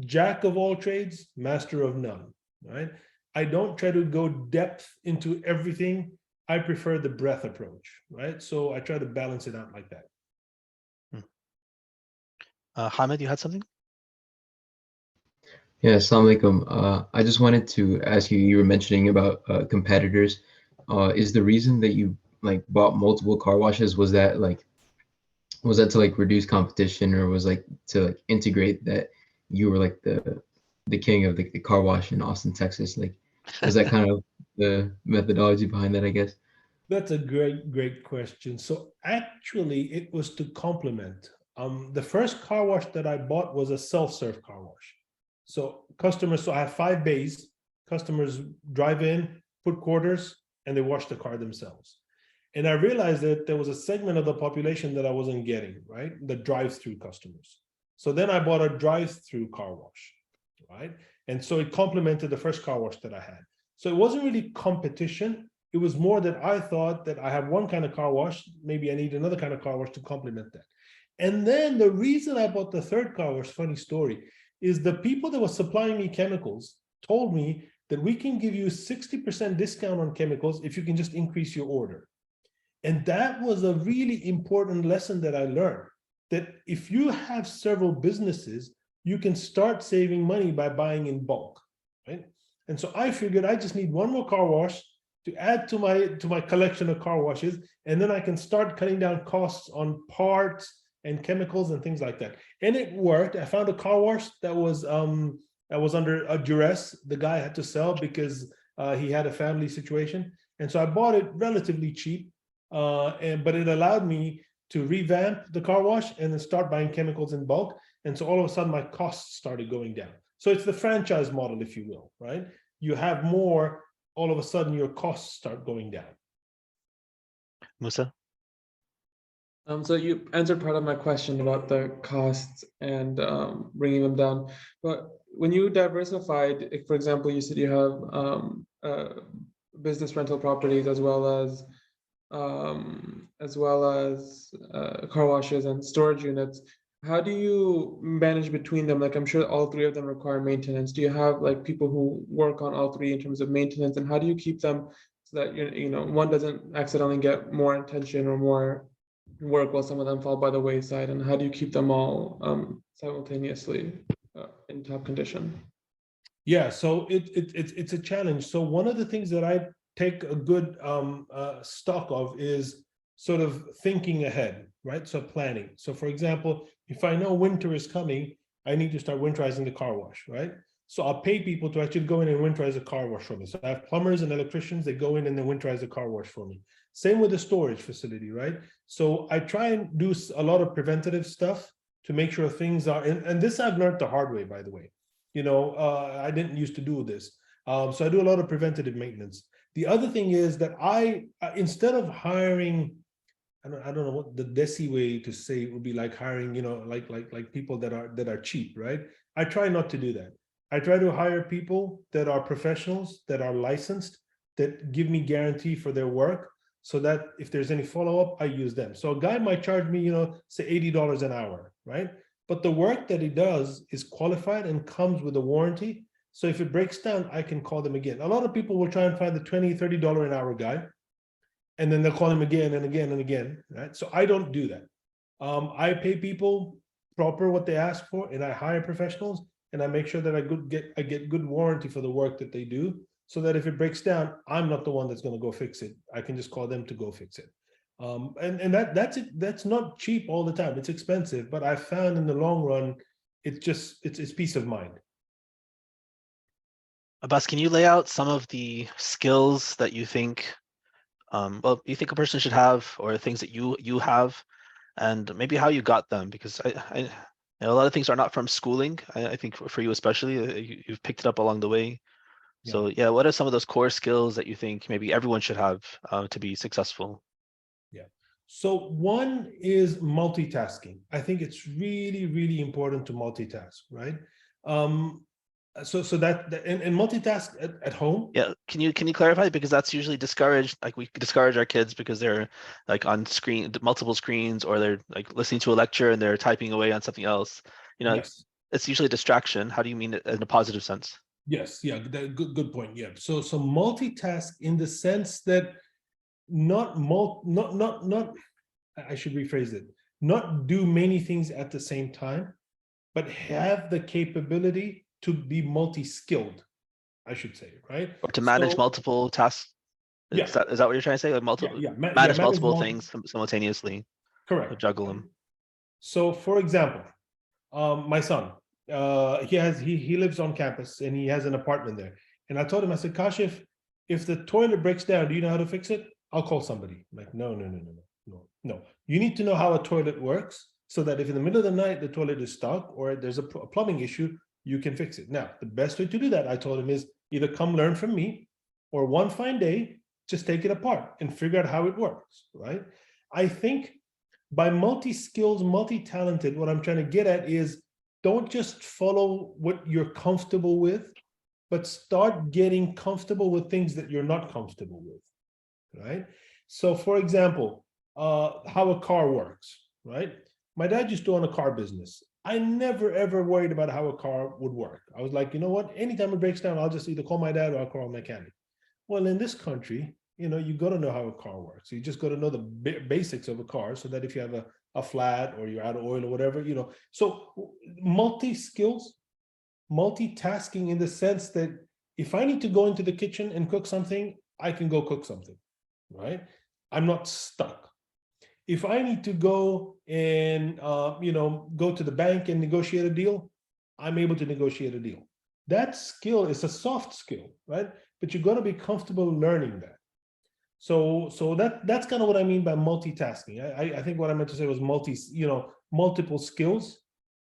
Speaker 2: jack of all trades, master of none, right? I don't try to go depth into everything. I prefer the breadth approach, right? So I try to balance it out like that.
Speaker 1: Hamid, you had something?
Speaker 9: Yeah, assalamu alaikum. I just wanted to ask you, you were mentioning about competitors. Is the reason that you bought multiple car washes, was that to reduce competition, or was to integrate that you were the king of the car wash in Austin, Texas? Was that kind of the methodology behind that, I guess?
Speaker 2: That's a great question. So actually it was to complement. The first car wash that I bought was a self-serve car wash. So I have 5 bays, customers drive in, put quarters, and they wash the car themselves. And I realized that there was a segment of the population that I wasn't getting, right? The drive-through customers. So then I bought a drive-through car wash, right? And so it complemented the first car wash that I had. So it wasn't really competition. It was more that I thought that I have one kind of car wash, maybe I need another kind of car wash to complement that. And then the reason I bought the third car wash, funny story, is the people that were supplying me chemicals told me that we can give you 60% discount on chemicals if you can just increase your order. And that was a really important lesson that I learned, that if you have several businesses, you can start saving money by buying in bulk, right? And so I figured I just need one more car wash to add to my collection of car washes, and then I can start cutting down costs on parts and chemicals and things like that. And it worked. I found a car wash that was under a duress. The guy had to sell because he had a family situation. And so I bought it relatively cheap, but it allowed me to revamp the car wash and then start buying chemicals in bulk. And so all of a sudden my costs started going down. So it's the franchise model, if you will, right? You have more, all of a sudden your costs start going down.
Speaker 1: Musa?
Speaker 4: So you answered part of my question about the costs and bringing them down. But when you diversified, for example, you said you have business rental properties as well as car washes and storage units. How do you manage between them? I'm sure all 3 of them require maintenance. Do you have people who work on all 3 in terms of maintenance, and how do you keep them so that one doesn't accidentally get more attention or more work while some of them fall by the wayside, and how do you keep them all simultaneously in top condition?
Speaker 2: Yeah, so it's a challenge. So one of the things that I take a good stock of is sort of thinking ahead, right? So planning. So for example, if I know winter is coming, I need to start winterizing the car wash, right? So I'll pay people to actually go in and winterize a car wash for me. So I have plumbers and electricians that go in and they winterize the car wash for me. Same with the storage facility, right? So I try and do a lot of preventative stuff to make sure things are, and this I've learned the hard way, by the way. I didn't used to do this. So I do a lot of preventative maintenance. The other thing is that instead of hiring, I don't know what the Desi way to say it would be, like hiring, like people that are cheap, right? I try not to do that. I try to hire people that are professionals, that are licensed, that give me guarantee for their work, so that if there's any follow-up, I use them. So a guy might charge me, say $80 an hour, right? But the work that he does is qualified and comes with a warranty. So if it breaks down, I can call them again. A lot of people will try and find the $20, $30 an hour guy, and then they'll call him again and again and again, right? So I don't do that. I pay people proper what they ask for, and I hire professionals, and I make sure that I get good warranty for the work that they do, so that if it breaks down, I'm not the one that's going to go fix it. I can just call them to go fix it. And that's it. That's not cheap all the time. It's expensive, but I found in the long run, it's peace of mind.
Speaker 1: Abbas, can you lay out some of the skills that you think, you think a person should have, or things that you have, and maybe how you got them? Because I you know, a lot of things are not from schooling. I think for you especially, you've picked it up along the way. So yeah, what are some of those core skills that you think maybe everyone should have to be successful?
Speaker 2: Yeah. So one is multitasking. I think it's really, really important to multitask, right? So that and multitask at home.
Speaker 1: Yeah, can you clarify, because that's usually discouraged. Like, we discourage our kids because they're like on multiple screens, or they're like listening to a lecture and they're typing away on something else. You know,
Speaker 2: Yes.
Speaker 1: it's usually a distraction. How do you mean it in a positive sense?
Speaker 2: Yes, yeah, good point. Yeah. So multitask in the sense that not I should rephrase it. Not do many things at the same time, but have the capability to be multi-skilled, I should say, right?
Speaker 1: Or to manage multiple tasks?
Speaker 2: Yeah.
Speaker 1: Is that what you're trying to say? Like manage multiple things simultaneously.
Speaker 2: Correct.
Speaker 1: Juggle them.
Speaker 2: So for example, my son, he lives on campus and he has an apartment there. And I told him, I said, Kashif, if the toilet breaks down, do you know how to fix it? I'll call somebody. I'm like, no. You need to know how a toilet works, so that if in the middle of the night the toilet is stuck or there's a plumbing issue, you can fix it. Now, the best way to do that, I told him, is either come learn from me, or one fine day, just take it apart and figure out how it works, right? I think by multi-skills, multi-talented, what I'm trying to get at is, don't just follow what you're comfortable with, but start getting comfortable with things that you're not comfortable with, right? So for example, how a car works, right? My dad used to own a car business. I never ever worried about how a car would work. I was like, you know what? Anytime it breaks down, I'll just either call my dad or I'll call a mechanic. Well, in this country, you know, you got to know how a car works. You just got to know the basics of a car, so that if you have a flat or you're out of oil or whatever, you know. So multi-skills, multitasking in the sense that if I need to go into the kitchen and cook something, I can go cook something, right? I'm not stuck. If I need to go and go to the bank and negotiate a deal, I'm able to negotiate a deal. That skill is a soft skill, right? But you're going to be comfortable learning that. So that's kind of what I mean by multitasking. I think what I meant to say was multiple skills.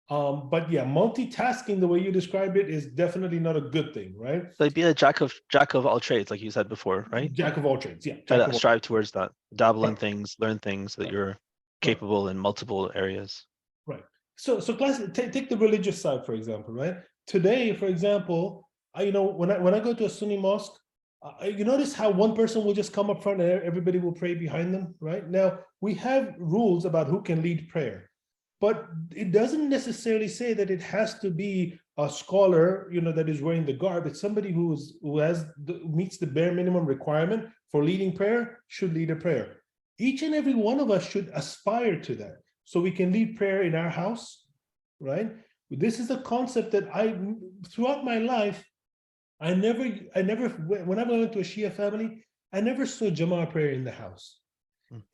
Speaker 2: But yeah, multitasking, the way you describe it, is definitely not a good thing, right?
Speaker 1: Like, be a jack of all trades, like you said before, right?
Speaker 2: Jack of all trades, yeah.
Speaker 1: Try to strive towards that. Dabble in
Speaker 2: Right.
Speaker 1: things, learn things, so that
Speaker 2: Right.
Speaker 1: you're capable in multiple areas.
Speaker 2: Right. So class, take the religious side, for example, right? Today, for example, when I go to a Sunni mosque, you notice how one person will just come up front and everybody will pray behind them, right? Now, we have rules about who can lead prayer, but it doesn't necessarily say that it has to be a scholar, that is wearing the garb. It's somebody who meets the bare minimum requirement for leading prayer should lead a prayer. Each and every one of us should aspire to that, so we can lead prayer in our house, right? This is a concept that throughout my life, I never, when I went to a Shia family, I never saw Jama'ah prayer in the house.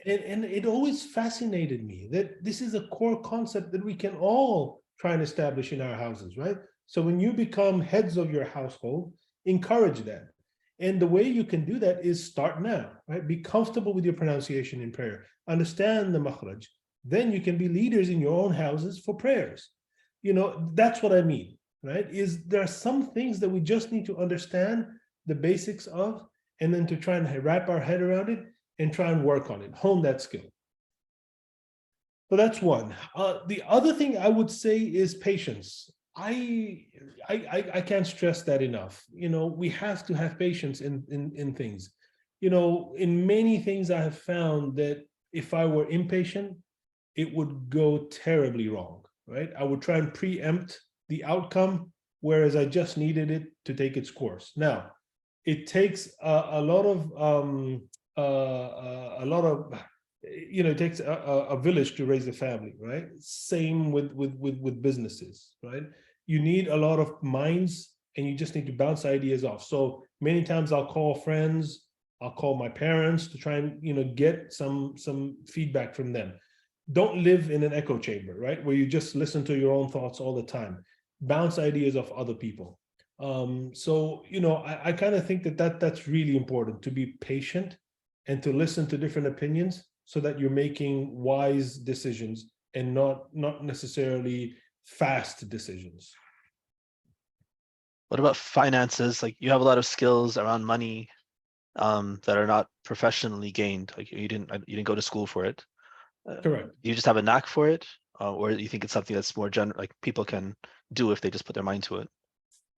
Speaker 2: And it always fascinated me that this is a core concept that we can all try and establish in our houses, right? So when you become heads of your household, encourage that. And the way you can do that is start now, right? Be comfortable with your pronunciation in prayer. Understand the makhraj. Then you can be leaders in your own houses for prayers. That's what I mean, right? There are some things that we just need to understand the basics of, and then to try and wrap our head around it and try and work on it, hone that skill. So that's one. The other thing I would say is patience. I can't stress that enough. We have to have patience in things. In many things I have found that if I were impatient, it would go terribly wrong, right? I would try and preempt the outcome whereas I just needed it to take its course. Now, it takes a lot of it takes a village to raise a family, right? Same with businesses, right? You need a lot of minds, and you just need to bounce ideas off. So many times I'll call friends, I'll call my parents to try and get some feedback from them. Don't live in an echo chamber, right? Where you just listen to your own thoughts all the time. Bounce ideas off other people. So I kind of think that's really important, to be patient and to listen to different opinions so that you're making wise decisions and not necessarily fast decisions.
Speaker 1: What about finances? Like, you have a lot of skills around money that are not professionally gained. Like, you didn't go to school for it.
Speaker 2: Correct.
Speaker 1: You just have a knack for it, or you think it's something that's more general, like people can do if they just put their mind to it?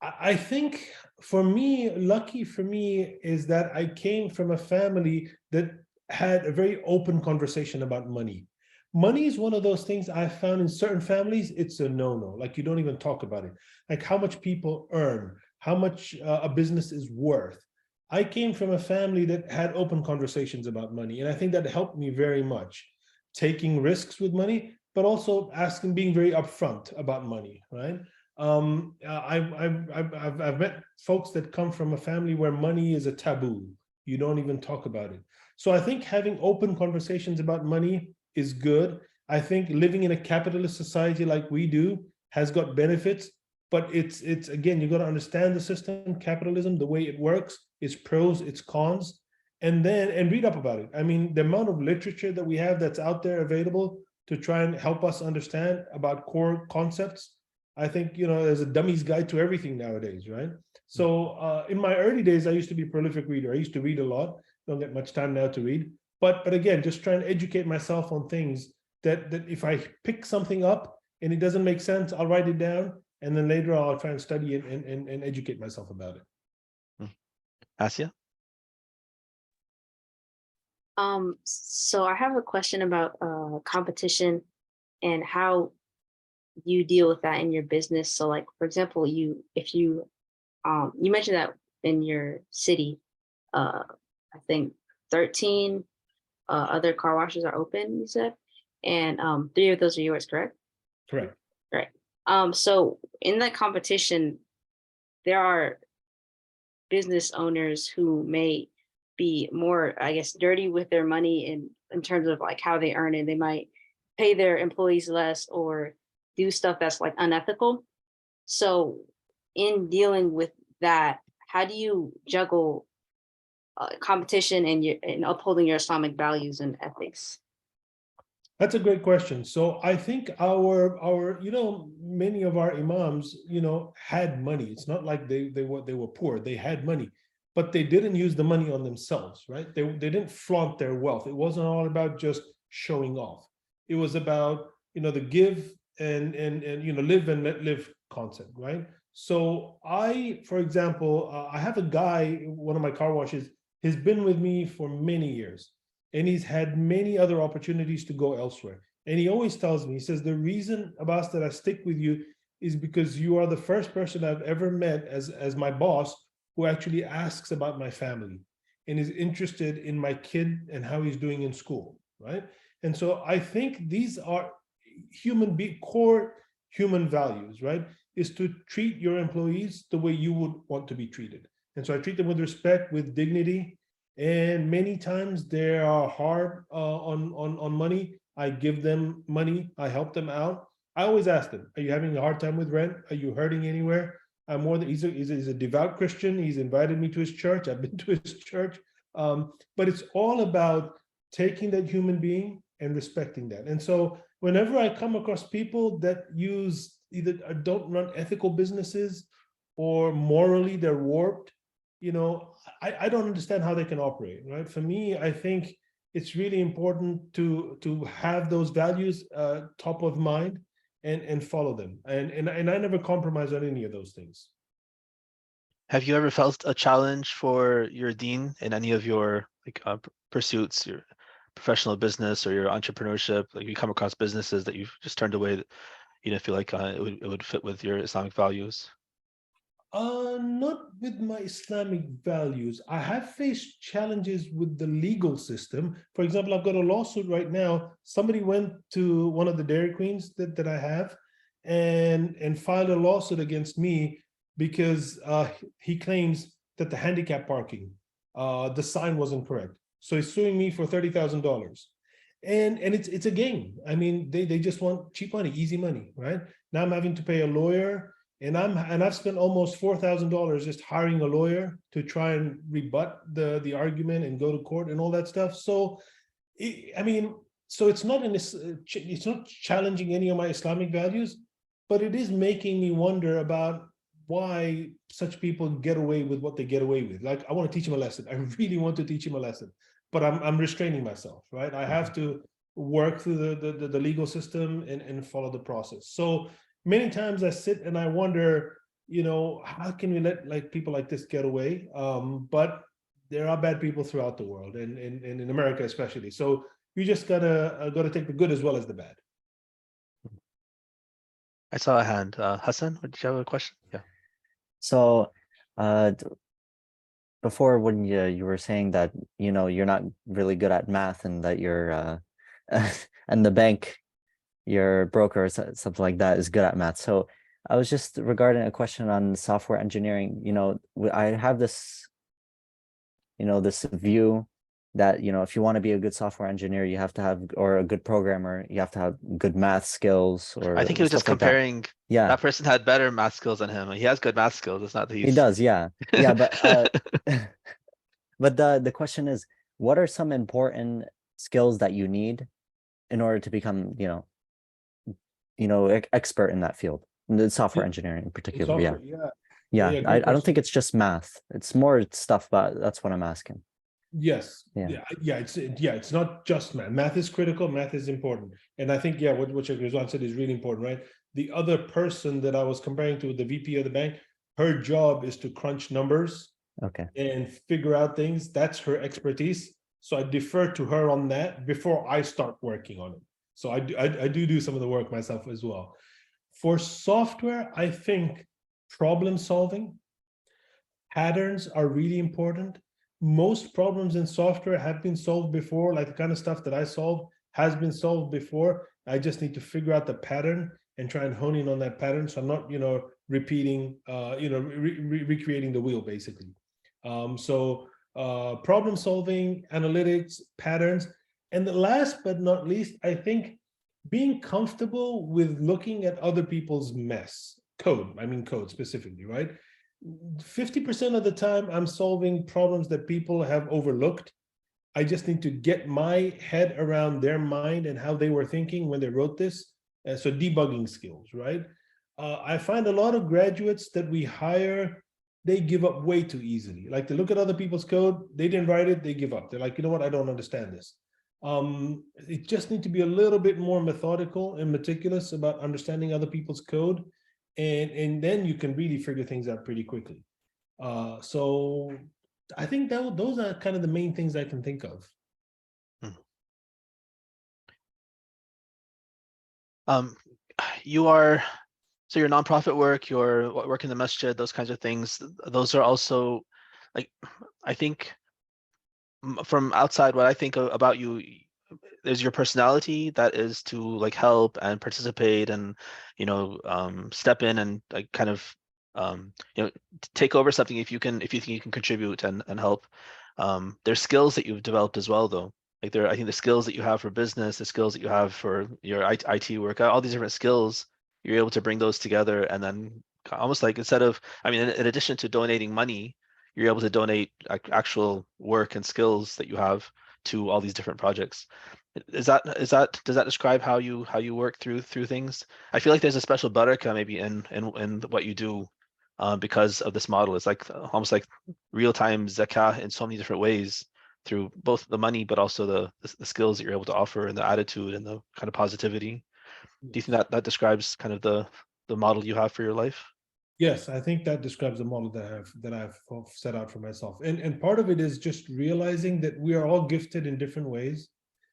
Speaker 2: I think for me, lucky for me is that I came from a family that had a very open conversation about money. Money is one of those things I found in certain families, it's a no-no. Like, you don't even talk about it. Like how much people earn, how much a business is worth. I came from a family that had open conversations about money, and I think that helped me very much. Taking risks with money, but also being very upfront about money, right? I've met folks that come from a family where money is a taboo. You don't even talk about it. So I think having open conversations about money is good. I think living in a capitalist society like we do has got benefits, but it's again, you got to understand the system, capitalism, the way it works, its pros, its cons, and read up about it. I mean, the amount of literature that we have that's out there available to try and help us understand about core concepts. I think, there's a dummy's guide to everything nowadays, right? So in my early days, I used to be a prolific reader. I used to read a lot. Don't get much time now to read. But again, just trying to educate myself on things that if I pick something up and it doesn't make sense, I'll write it down. And then later I'll try and study it and educate myself about it.
Speaker 1: Asia?
Speaker 6: So I have a question about competition and how you deal with that in your business. So, like, for example, you mentioned that in your city, I think 13 other car washes are open, you said, and 3 of those are yours, correct?
Speaker 2: Correct.
Speaker 6: Right. So in that competition, there are business owners who may be more, I guess, dirty with their money in terms of like how they earn it. They might pay their employees less or do stuff that's like unethical. So in dealing with that, how do you juggle competition and upholding your Islamic values and ethics?
Speaker 2: That's a great question. So I think our many of our imams, had money. It's not like they were poor. They had money, but they didn't use the money on themselves, right? They didn't flaunt their wealth. It wasn't all about just showing off. It was about, the give and live and let live concept, right? So for example, I have a guy, one of my car washes, he's been with me for many years. And he's had many other opportunities to go elsewhere. And he always tells me, he says, the reason, Abbas, that I stick with you is because you are the first person I've ever met as my boss who actually asks about my family and is interested in my kid and how he's doing in school, right? And so I think these are core human values, right? Is to treat your employees the way you would want to be treated. And so I treat them with respect, with dignity. And many times they are hard on money. I give them money. I help them out. I always ask them, are you having a hard time with rent? Are you hurting anywhere? He's a devout Christian. He's invited me to his church. I've been to his church. But it's all about taking that human being and respecting that. And so whenever I come across people that either don't run ethical businesses or morally they're warped, I don't understand how they can operate, right? For me, I think it's really important to have those values top of mind and follow them. And I never compromise on any of those things.
Speaker 1: Have you ever felt a challenge for your deen in any of your pursuits, your professional business or your entrepreneurship? Like, you come across businesses that you've just turned away that you didn't feel like it would fit with your Islamic values?
Speaker 2: Not with my Islamic values. I have faced challenges with the legal system. For example, I've got a lawsuit right now. Somebody went to one of the Dairy Queens that I have and filed a lawsuit against me because he claims that the handicap parking, the sign wasn't correct. So he's suing me for $30,000. And it's a game. I mean, they just want cheap money, easy money, right? Now I'm having to pay a lawyer. And I've spent almost $4,000 just hiring a lawyer to try and rebut the argument and go to court and all that stuff. So, I mean, so it's not challenging any of my Islamic values, but it is making me wonder about why such people get away with what they get away with. Like, I want to teach him a lesson. I really want to teach him a lesson, but I'm restraining myself, right? I have to work through the legal system and follow the process. So many times I sit and I wonder, you know, how can we let like people like this get away? But there are bad people throughout the world, and in America especially. So you just gotta take the good as well as the bad.
Speaker 1: I saw a hand. Hassan, did you have a question? Yeah.
Speaker 3: So, before when you were saying that, you know, you're not really good at math and that you're and the bank, your broker or something like that is good at math. So I was just regarding a question on software engineering. You know, I have this, you know, this view that, you know, if you want to be a good software engineer, you have to have, or a good programmer, you have to have good math skills. Or
Speaker 1: I think he was just
Speaker 3: stuff like that.
Speaker 1: comparing.
Speaker 3: Yeah,
Speaker 1: That person had better math skills than him. He has good math skills. It's not that
Speaker 3: he does. Yeah, yeah, but but the question is, what are some important skills that you need in order to become, you know, expert in that field, in the software engineering in particular?
Speaker 2: Software,
Speaker 3: Yeah.
Speaker 2: good
Speaker 3: I don't
Speaker 2: question.
Speaker 3: think it's just math. It's more stuff, but that's what I'm asking.
Speaker 2: Yes.
Speaker 3: Yeah.
Speaker 2: It's not just math. Math is critical. Math is important, and I think what Rizwan said is really important, right? The other person that I was comparing to, the VP of the bank, her job is to crunch numbers
Speaker 3: Okay.
Speaker 2: and figure out things. That's her expertise. So I defer to her on that before I start working on it. So I do some of the work myself as well. For software, I think problem solving, patterns are really important. Most problems in software have been solved before, like the kind of stuff that I solve has been solved before. I just need to figure out the pattern and try and hone in on that pattern. So I'm not, repeating, recreating the wheel basically. Problem solving, analytics, patterns. And the last but not least, I think being comfortable with looking at other people's code specifically, right? 50% of the time I'm solving problems that people have overlooked. I just need to get my head around their mind and how they were thinking when they wrote this. So debugging skills, right? I find a lot of graduates that we hire, they give up way too easily. Like, they look at other people's code, they didn't write it, they give up. They're like, you know what, I don't understand this. It just need to be a little bit more methodical and meticulous about understanding other people's code. And then you can really figure things out pretty quickly. So I think those are kind of the main things I can think of.
Speaker 1: Your nonprofit work, your work in the masjid, those kinds of things, those are also, like, I think from outside, what I think about you is your personality that is to like help and participate and step in and like kind of take over something if you think you can contribute and help. There's skills that you've developed as well, though. Like, I think the skills that you have for business, the skills that you have for your IT work, all these different skills, you're able to bring those together, and then almost like, instead of, in addition to donating money, you're able to donate actual work and skills that you have to all these different projects. Does that describe how you work through things? I feel like there's a special barakah maybe in what you do because of this model. It's like almost like real-time zakah in so many different ways, through both the money but also the skills that you're able to offer, and the attitude and the kind of positivity. Do you think that describes kind of the model you have for your life?
Speaker 2: Yes, I think that describes the model that I've set out for myself. And part of it is just realizing that we are all gifted in different ways.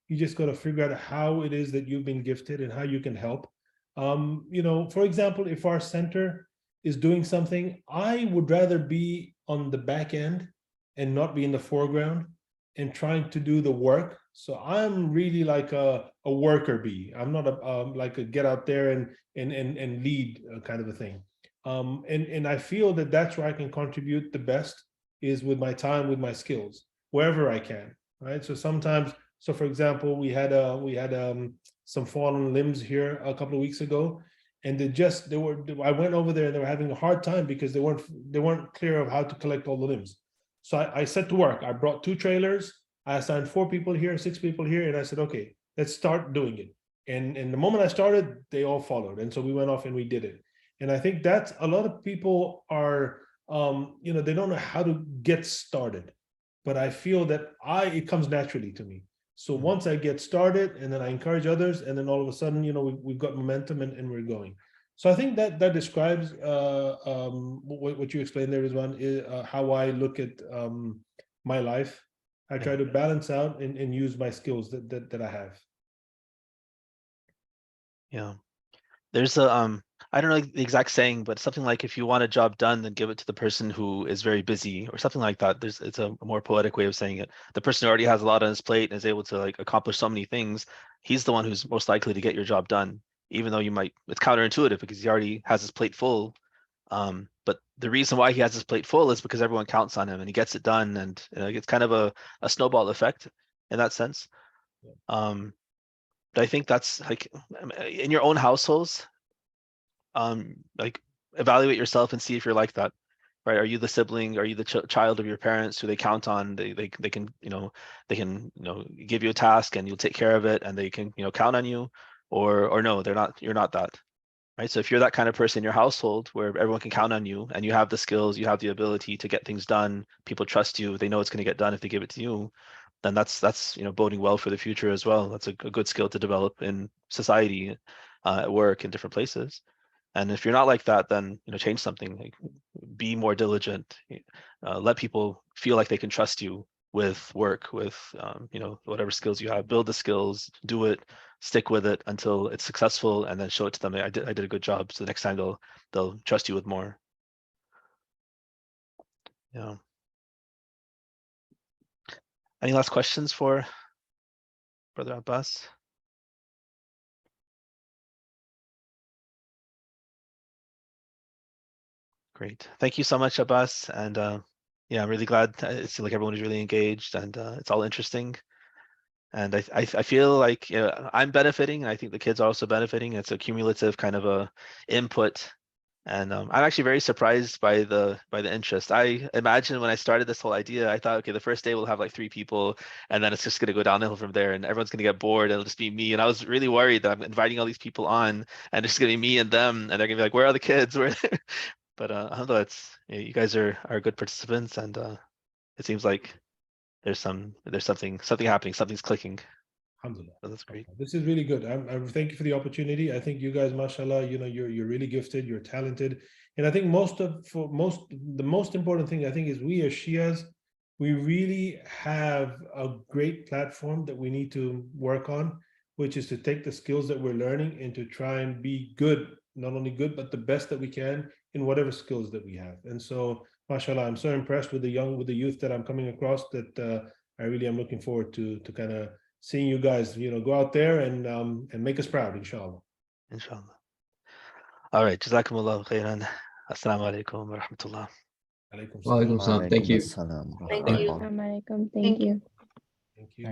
Speaker 2: You just got to figure out how it is that you've been gifted and how you can help. For example, if our center is doing something, I would rather be on the back end and not be in the foreground and trying to do the work. So I'm really like a worker bee. I'm not like a get out there and lead kind of a thing. And I feel that that's where I can contribute the best, is with my time, with my skills, wherever I can, right? So sometimes, so for example, we had some fallen limbs here a couple of weeks ago, and I went over there and they were having a hard time because they weren't clear of how to collect all the limbs. So I set to work. I brought 2 trailers. I assigned 4 people here, 6 people here, and I said, okay, let's start doing it. And the moment I started, they all followed, and so we went off and we did it. And I think that's, a lot of people are, they don't know how to get started, but I feel that it comes naturally to me. So once I get started, and then I encourage others, and then all of a sudden, we've got momentum and we're going. So I think that describes what you explained there, Rizwan, is how I look at my life. I try to balance out and use my skills that I have.
Speaker 1: Yeah. There's a I don't know the exact saying, but something like, if you want a job done, then give it to the person who is very busy, or something like that. It's a more poetic way of saying it. The person who already has a lot on his plate and is able to like accomplish so many things, he's the one who's most likely to get your job done, even though it's counterintuitive because he already has his plate full. But the reason why he has his plate full is because everyone counts on him and he gets it done, and it's kind of a snowball effect in that sense. But I think that's like, in your own households, like evaluate yourself and see if you're like that, right? Are you the sibling? Are you the child of your parents who they count on? They can give you a task and you'll take care of it, and they can count on you, or no, you're not that, right? So if you're that kind of person in your household where everyone can count on you and you have the skills, you have the ability to get things done, people trust you, they know it's going to get done if they give it to you, then that's boding well for the future as well. That's a good skill to develop in society, at work, in different places. And if you're not like that, then change something. Like, be more diligent. Let people feel like they can trust you with work, with whatever skills you have. Build the skills, do it, stick with it until it's successful, and then show it to them. I did a good job. So the next time they'll trust you with more. Yeah. Any last questions for Brother Abbas? Great. Thank you so much, Abbas. And yeah, I'm really glad. It seems like everyone is really engaged, and it's all interesting. And I feel like I'm benefiting, and I think the kids are also benefiting. It's a cumulative kind of a input. And I'm actually very surprised by the interest. I imagine when I started this whole idea, I thought, okay, the first day we'll have like 3 people, and then it's just going to go downhill from there, and everyone's going to get bored, and it'll just be me. And I was really worried that I'm inviting all these people on, and it's going to be me and them, and they're going to be like, where are the kids? Where? But alhamdulillah, you guys are good participants, and it seems like there's something happening, something's clicking.
Speaker 2: Alhamdulillah.
Speaker 1: So that's great.
Speaker 2: This is really good. I thank you for the opportunity. I think you guys, mashallah, you're really gifted, you're talented. And I think the most important thing, I think, is we as Shias, we really have a great platform that we need to work on, which is to take the skills that we're learning and to try and be good, not only good, but the best that we can in whatever skills that we have. And so, mashallah, I'm so impressed with the youth that I'm coming across, that I really am looking forward to kind of seeing you guys, go out there and make us proud, inshallah.
Speaker 1: Inshallah. All right. Jazakumullah khairan. Assalamu alaikum wa rahmatullah.
Speaker 9: Wa alaikum salam. Thank you.
Speaker 6: Thank you.
Speaker 8: Assalamualaikum.
Speaker 2: Thank you.